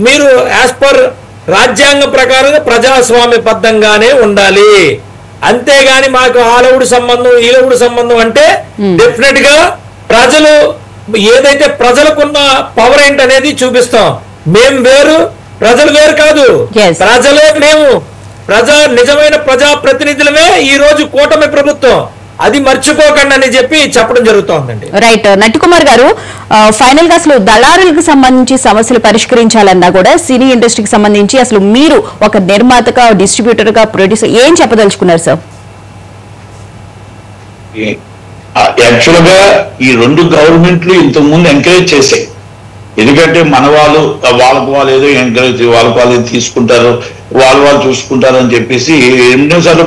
మీరు యాజ్ పర్ రాజ్యాంగ ప్రకారం ప్రజాస్వామ్యబద్ధంగానే ఉండాలి. అంతేగాని మాకు ఆలవుడు సంబంధం ఈలవుడు సంబంధం అంటే డెఫినెట్ గా ప్రజలు ఏదైతే ప్రజలకున్న పవర్ ఏంటనేది చూపిస్తాం. మేము వేరు, ప్రజలు వేరు కాదు, ప్రజలే మేము. నిజమైన ప్రజా ప్రతినిధులమే ఈ రోజు కూటమి ప్రభుత్వం. అది మర్చిపోకండి అని చెప్పి చెప్పడం జరుగుతోందండి. రైట్. నట్టికుమార్ గారు, ఫైనల్ గా అసలు దళారులకు సంబంధించి సమస్యలు పరిష్కరించాలన్నా కూడా సినీ ఇండస్ట్రీకి సంబంధించి అసలు మీరు ఒక నిర్మాతగా, డిస్ట్రిబ్యూటర్ గా, ప్రొడ్యూసర్ ఏం చెప్పదలుచుకున్నారు సార్? యాక్చువల్ గా ఈ రెండు గవర్నమెంట్లు ఇంతకు ముందు ఎంకరేజ్ చేశాయి. ఎందుకంటే మన వాళ్ళు ఏదో ఎంకరేజ్, వాళ్ళు తీసుకుంటారు, వాళ్ళు చూసుకుంటారు అని చెప్పేసి ఎన్నోసార్లు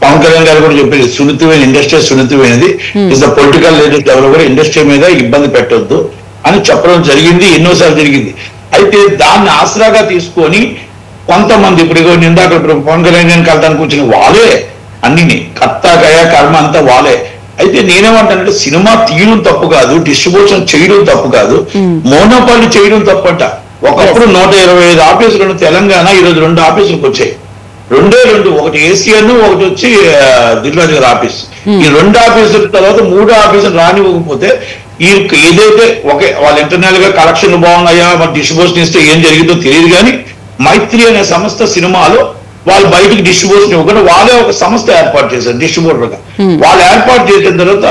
పవన్ కళ్యాణ్ గారు కూడా చెప్పేది, సున్నితమైన ఇండస్ట్రీ సున్నితమైనది, ఇస్ ద పొలిటికల్ లీడర్స్ ఎవరు కూడా ఇండస్ట్రీ మీద ఇబ్బంది పెట్టొద్దు అని చెప్పడం జరిగింది, ఎన్నోసార్లు జరిగింది. అయితే దాన్ని ఆసరాగా తీసుకొని కొంతమంది ఇప్పుడు ఇందాక పవన్ కళ్యాణ్ గారిని కలటానికి వచ్చిన వాళ్ళే అన్నిని కర్త గయ కర్మ అంతా వాళ్ళే. అయితే నేనేమంటానంటే సినిమా తీయడం తప్పు కాదు, డిస్ట్రిబ్యూషన్ చేయడం తప్పు కాదు, మోనోపాలి చేయడం తప్పట. ఒకప్పుడు 125 ఆఫీసులు తెలంగాణ, ఈరోజు 2 ఆఫీసులకు వచ్చాయి. 2 ఒకటి ఏసీఎన్, ఒకటి వచ్చి దిల్రాజు గారి ఆఫీస్. ఈ 2 ఆఫీసుల తర్వాత 3 ఆఫీసులు రానివ్వకపోతే ఈ ఏదైతే వాళ్ళ ఇంటర్నల్ గా కలెక్షన్లు బాగున్నాయా, మరి డిస్ట్రిబ్యూషన్ ఇస్తే ఏం జరిగిందో తెలియదు. కానీ మైత్రి అనే సంస్థ సినిమాలో వాళ్ళు బయటకు డిస్ట్రిబ్యూషన్ ఇవ్వకుండా వాళ్ళే ఒక సంస్థ ఏర్పాటు చేశారు డిస్ట్రిబ్యూటర్ గా. వాళ్ళు ఏర్పాటు చేసిన తర్వాత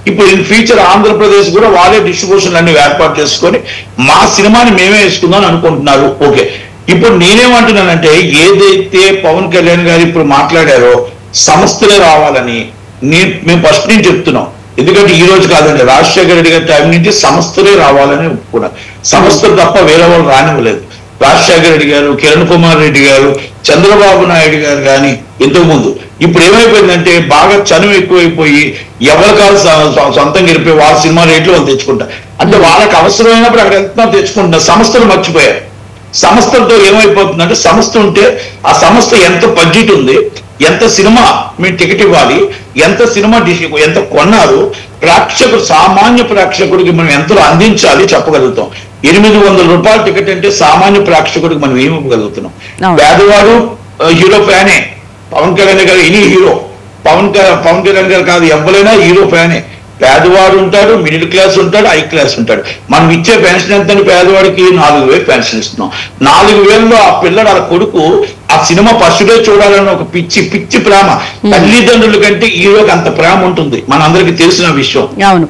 ఇప్పుడు ఇన్ ఫ్యూచర్ ఆంధ్రప్రదేశ్ కూడా వాళ్ళే డిస్ట్రిబ్యూషన్ అన్ని ఏర్పాటు చేసుకొని మా సినిమాని మేమే వేసుకుందాం అనుకుంటున్నారు. ఓకే, ఇప్పుడు నేనేమంటున్నానంటే ఏదైతే పవన్ కళ్యాణ్ గారు ఇప్పుడు మాట్లాడారో సంస్థలే రావాలని, మేము ఫస్ట్ నుంచి చెప్తున్నాం. ఎందుకంటే ఈ రోజు కాదండి, రాజశేఖర రెడ్డి గారి టైం నుంచి సంస్థలే రావాలని ఒప్పుకున్నారు. సంస్థలు తప్ప వేరే వాళ్ళు రానివ్వలేదు. రాజశేఖర రెడ్డి గారు, కిరణ్ కుమార్ రెడ్డి గారు, చంద్రబాబు నాయుడు గారు కానీ ఇంతకు ముందు. ఇప్పుడు ఏమైపోయిందంటే బాగా చనువు ఎక్కువైపోయి ఎవరి కాదు సొంతంగా గెలిపోయి వాళ్ళ సినిమా రేట్లు వాళ్ళు తెచ్చుకుంటారు. అంటే వాళ్ళకి అవసరమైనప్పుడు అక్కడ ఎంత తెచ్చుకుంటున్నారు. సంస్థలు మర్చిపోయారు. సంస్థలతో ఏమైపోతుందంటే సంస్థ ఉంటే ఆ సంస్థ ఎంత బడ్జెట్ ఉంది, ఎంత సినిమా మీరు టికెట్ ఇవ్వాలి, ఎంత సినిమా ఎంత కొన్నారు, ప్రేక్షకుడు సామాన్య ప్రేక్షకుడికి మనం ఎంతలో అందించాలి చెప్పగలుగుతాం. 800 రూపాయల టికెట్ అంటే సామాన్య ప్రేక్షకుడికి మనం ఏమి ఇవ్వగలుగుతున్నాం. పేదవాడు హీరో ఫ్యానే, పవన్ కళ్యాణ్ గారు ఎనీ హీరో, పవన్ కళ్యాణ్ గారు కాదు ఎవరైనా హీరో ఫ్యానే. పేదవాడు ఉంటాడు, మిడిల్ క్లాస్ ఉంటాడు, హై క్లాస్ ఉంటాడు. మనం ఇచ్చే పెన్షన్ ఎంత? పేదవాడికి 4,000 పెన్షన్ ఇస్తున్నాం. 4,000లో ఆ పిల్లడు ఆ కొడుకు ఆ సినిమా ఫస్ట్ డే చూడాలని ఒక పిచ్చి ప్రేమ. తల్లిదండ్రుల కంటే హీరోకి అంత ప్రేమ ఉంటుంది, మనందరికి తెలిసిన విషయం.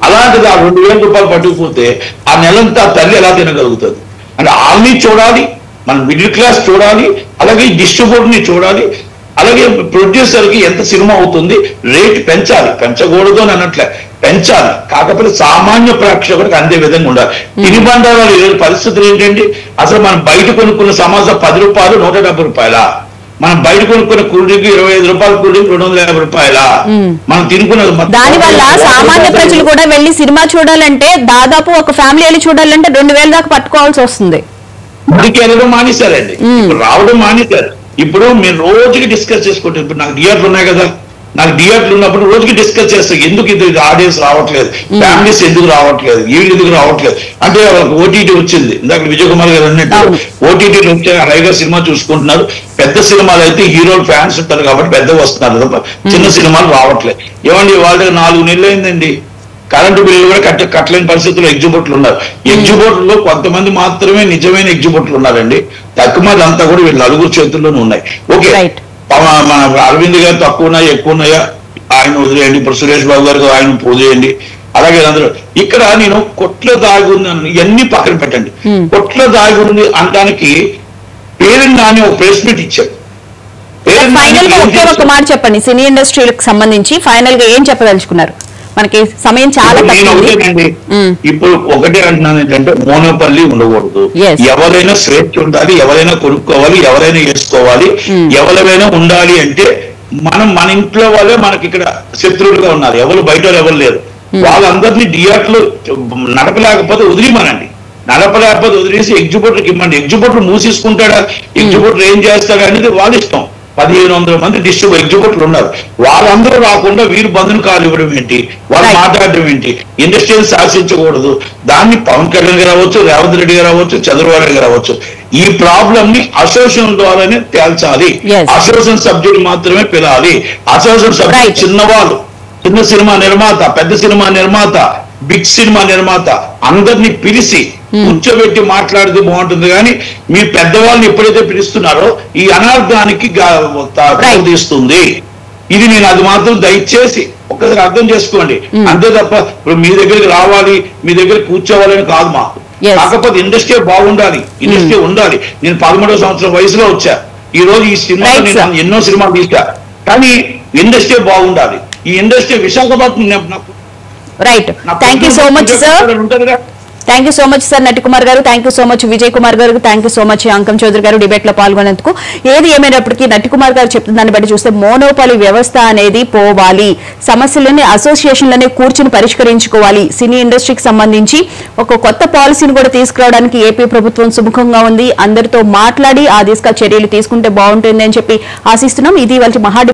అలాంటిది ఆ 2,000 రూపాయలు పట్టుకుపోతే ఆ నెలంతా తల్లి ఎలా తినగలుగుతుంది? అంటే వాళ్ళని చూడాలి, మన మిడిల్ క్లాస్ చూడాలి, అలాగే డిస్ట్రిబ్యూటర్ ని చూడాలి, అలాగే ప్రొడ్యూసర్ కి ఎంత సినిమా అవుతుంది, రేట్ పెంచాలి. పెంచకూడదు అని అన్నట్లే, పెంచాలి. కాకపోతే సామాన్య ప్రేక్షకుడికి అందే విధంగా ఉండాలి. తినుబండారాలు ఈరోజు పరిస్థితులు ఏంటండి? అసలు మనం బయట కొనుక్కున్న సమాజం 10 రూపాయలు 170 రూపాయల, మనం బయట కొనుక్కున్న కూల్ డ్రింక్ 25 రూపాయల కూల్ డ్రింక్ 250 రూపాయల మనం తినుకున్నది. దాని వల్ల సామాన్య ప్రజలు కూడా వెళ్ళి సినిమా చూడాలంటే దాదాపు ఒక ఫ్యామిలీ వెళ్ళి చూడాలంటే 2,000 దాకా పట్టుకోవాల్సి వస్తుంది. గుడికి వెళ్ళడం మానేశారండి, ఇప్పుడు రావడం మానేశారు. ఇప్పుడు మీరు రోజుకి డిస్కస్ చేసుకుంటారు. ఇప్పుడు నాకు థియేటర్లు ఉన్నాయి కదా, నాకు థియేటర్లు ఉన్నప్పుడు రోజుకి డిస్కస్ చేస్తాం. ఎందుకు ఇది ఆడియన్స్ రావట్లేదు, ఫ్యామిలీస్ ఎందుకు రావట్లేదు, వీళ్ళు ఎందుకు రావట్లేదు అంటే వాళ్ళకి ఓటీటీ వచ్చింది. ఇందాక విజయ్ కుమార్ గారు అన్నట్టు ఓటీటీలు వచ్చే హైగా సినిమా చూసుకుంటున్నారు. పెద్ద సినిమాలు అయితే హీరోలు ఫ్యాన్స్ ఉంటారు కాబట్టి పెద్దగా వస్తున్నారు, చిన్న సినిమాలు రావట్లేదు. ఏమండి వాళ్ళకి 4 నెలలు అయిందండి, కరెంటు బిల్లు కూడా కట్టలేని పరిస్థితుల్లో ఎగ్జిబిటర్లు ఉన్నారు. ఎగ్జిబిటర్లో కొంతమంది మాత్రమే నిజమైన ఎగ్జిబిటర్లు ఉన్నారండి, తక్కువ మంది అంతా కూడా వీళ్ళ నలుగురు చేతుల్లోనే ఉన్నాయి. ఓకే, మన అరవింద్ గారు తక్కువ ఉన్నాయా ఎక్కువ ఉన్నాయా ఆయన వదిలేయండి, ఇప్పుడు సురేష్ బాబు గారికి ఆయన పూజేయండి, అలాగే అందరూ. ఇక్కడ నేను కొట్ల దాగి ఉంది ఇవన్నీ పక్కన పెట్టండి. కొట్ల దాగి ఉంది అనడానికి పేరెంట్ నాని ఒక ప్రెస్ మీట్ ఇచ్చాడు. ఫైనల్ గా ఒకే ఒక మాట చెప్పండి, సినీ ఇండస్ట్రీకి సంబంధించి ఫైనల్ గా ఏం చెప్పదలుచుకున్నారు? మనకి సమయం చాలా ఇప్పుడు ఒకటే అంటున్నాను ఏంటంటే మోనోపల్లి ఉండకూడదు. ఎవరైనా స్వేచ్ఛ ఉండాలి, ఎవరైనా కొనుక్కోవాలి, ఎవరైనా వేసుకోవాలి, ఎవరైనా ఉండాలి. అంటే మన ఇంట్లో వాళ్ళే మనకి ఇక్కడ శత్రువులుగా ఉన్నారు, ఎవరు బయట ఎవరు లేరు. వాళ్ళందరినీ థియేటర్లు నడపలేకపోతే వదిలిమనండి, నడపలేకపోతే వదిలేసి ఎగ్జిబిటర్కి ఇవ్వండి. ఎగ్జిబిటర్ మూసేసుకుంటాడా, ఎగ్జిబిటర్ ఏం చేస్తాడా అనేది వాళ్ళ ఇష్టం. 1,500 మంది ఎగ్జిబిటర్లు ఉన్నారు, వాళ్ళందరూ రాకుండా వీరు బంధును కాలు ఇవ్వడం ఏంటి, వాళ్ళు మాట్లాడడం ఏంటి? ఇండస్ట్రీని శాసించకూడదు. దాన్ని పవన్ కళ్యాణ్ గారు అవ్వచ్చు, రేవంత్ రెడ్డి గారు అవ్వచ్చు, చంద్రబాబు నాయుడు గారు అవ్వచ్చు. ఈ ప్రాబ్లం ని అసోసియేషన్ ద్వారానే తేల్చాలి. అసోసియేషన్ సబ్జెక్ట్ మాత్రమే పిలాలి. అసోసియేషన్ సబ్జెక్ట్ చిన్నవాళ్ళు, చిన్న సినిమా నిర్మాత, పెద్ద సినిమా నిర్మాత, బిగ్ సినిమా నిర్మాత అందరినీ పిలిచి కూర్చోబెట్టి మాట్లాడితే బాగుంటుంది. కానీ మీ పెద్దవాళ్ళని ఎప్పుడైతే పిలుస్తున్నారో ఈ అనార్థానికి తీస్తుంది. ఇది నేను అది మాత్రం దయచేసి ఒక్కసారి అర్థం చేసుకోండి. అంతే తప్ప ఇప్పుడు మీ దగ్గరికి రావాలి, మీ దగ్గర కూర్చోవాలని కాదు మాకు. కాకపోతే ఇండస్ట్రీ బాగుండాలి, ఇండస్ట్రీ ఉండాలి. నేను 13వ సంవత్సరం వయసులో వచ్చా. ఈ రోజు ఈ సినిమా నేను ఎన్నో సినిమాలు తీసా, కానీ ఇండస్ట్రీ బాగుండాలి. ఈ industry Visakhapatnam. Right, thank you so much sir. Thank you so much sir నటి కుమార్ గారు, thank you so much Vijay Kumar గారు, థ్యాంక్ యూ సో మచ్ అంకం చౌదరి గారు డిబేట్ లో పాల్గొనేందుకు. ఏది ఏమైనప్పటికీ నటి కుమార్ గారు చెప్తున్న దాన్ని బట్టి చూస్తే మోనోపాలి వ్యవస్థ అనేది పోవాలి, సమస్యలని అసోసియేషన్లనే కూర్చుని పరిష్కరించుకోవాలి. సినీ ఇండస్ట్రీకి సంబంధించి ఒక కొత్త పాలసీని కూడా తీసుకురావడానికి ఏపీ ప్రభుత్వం సుముఖంగా ఉంది. అందరితో మాట్లాడి ఆ దిశగా చర్యలు తీసుకుంటే బాగుంటుంది అని చెప్పి ఆశిస్తున్నాం. ఇది వాళ్ళ మహా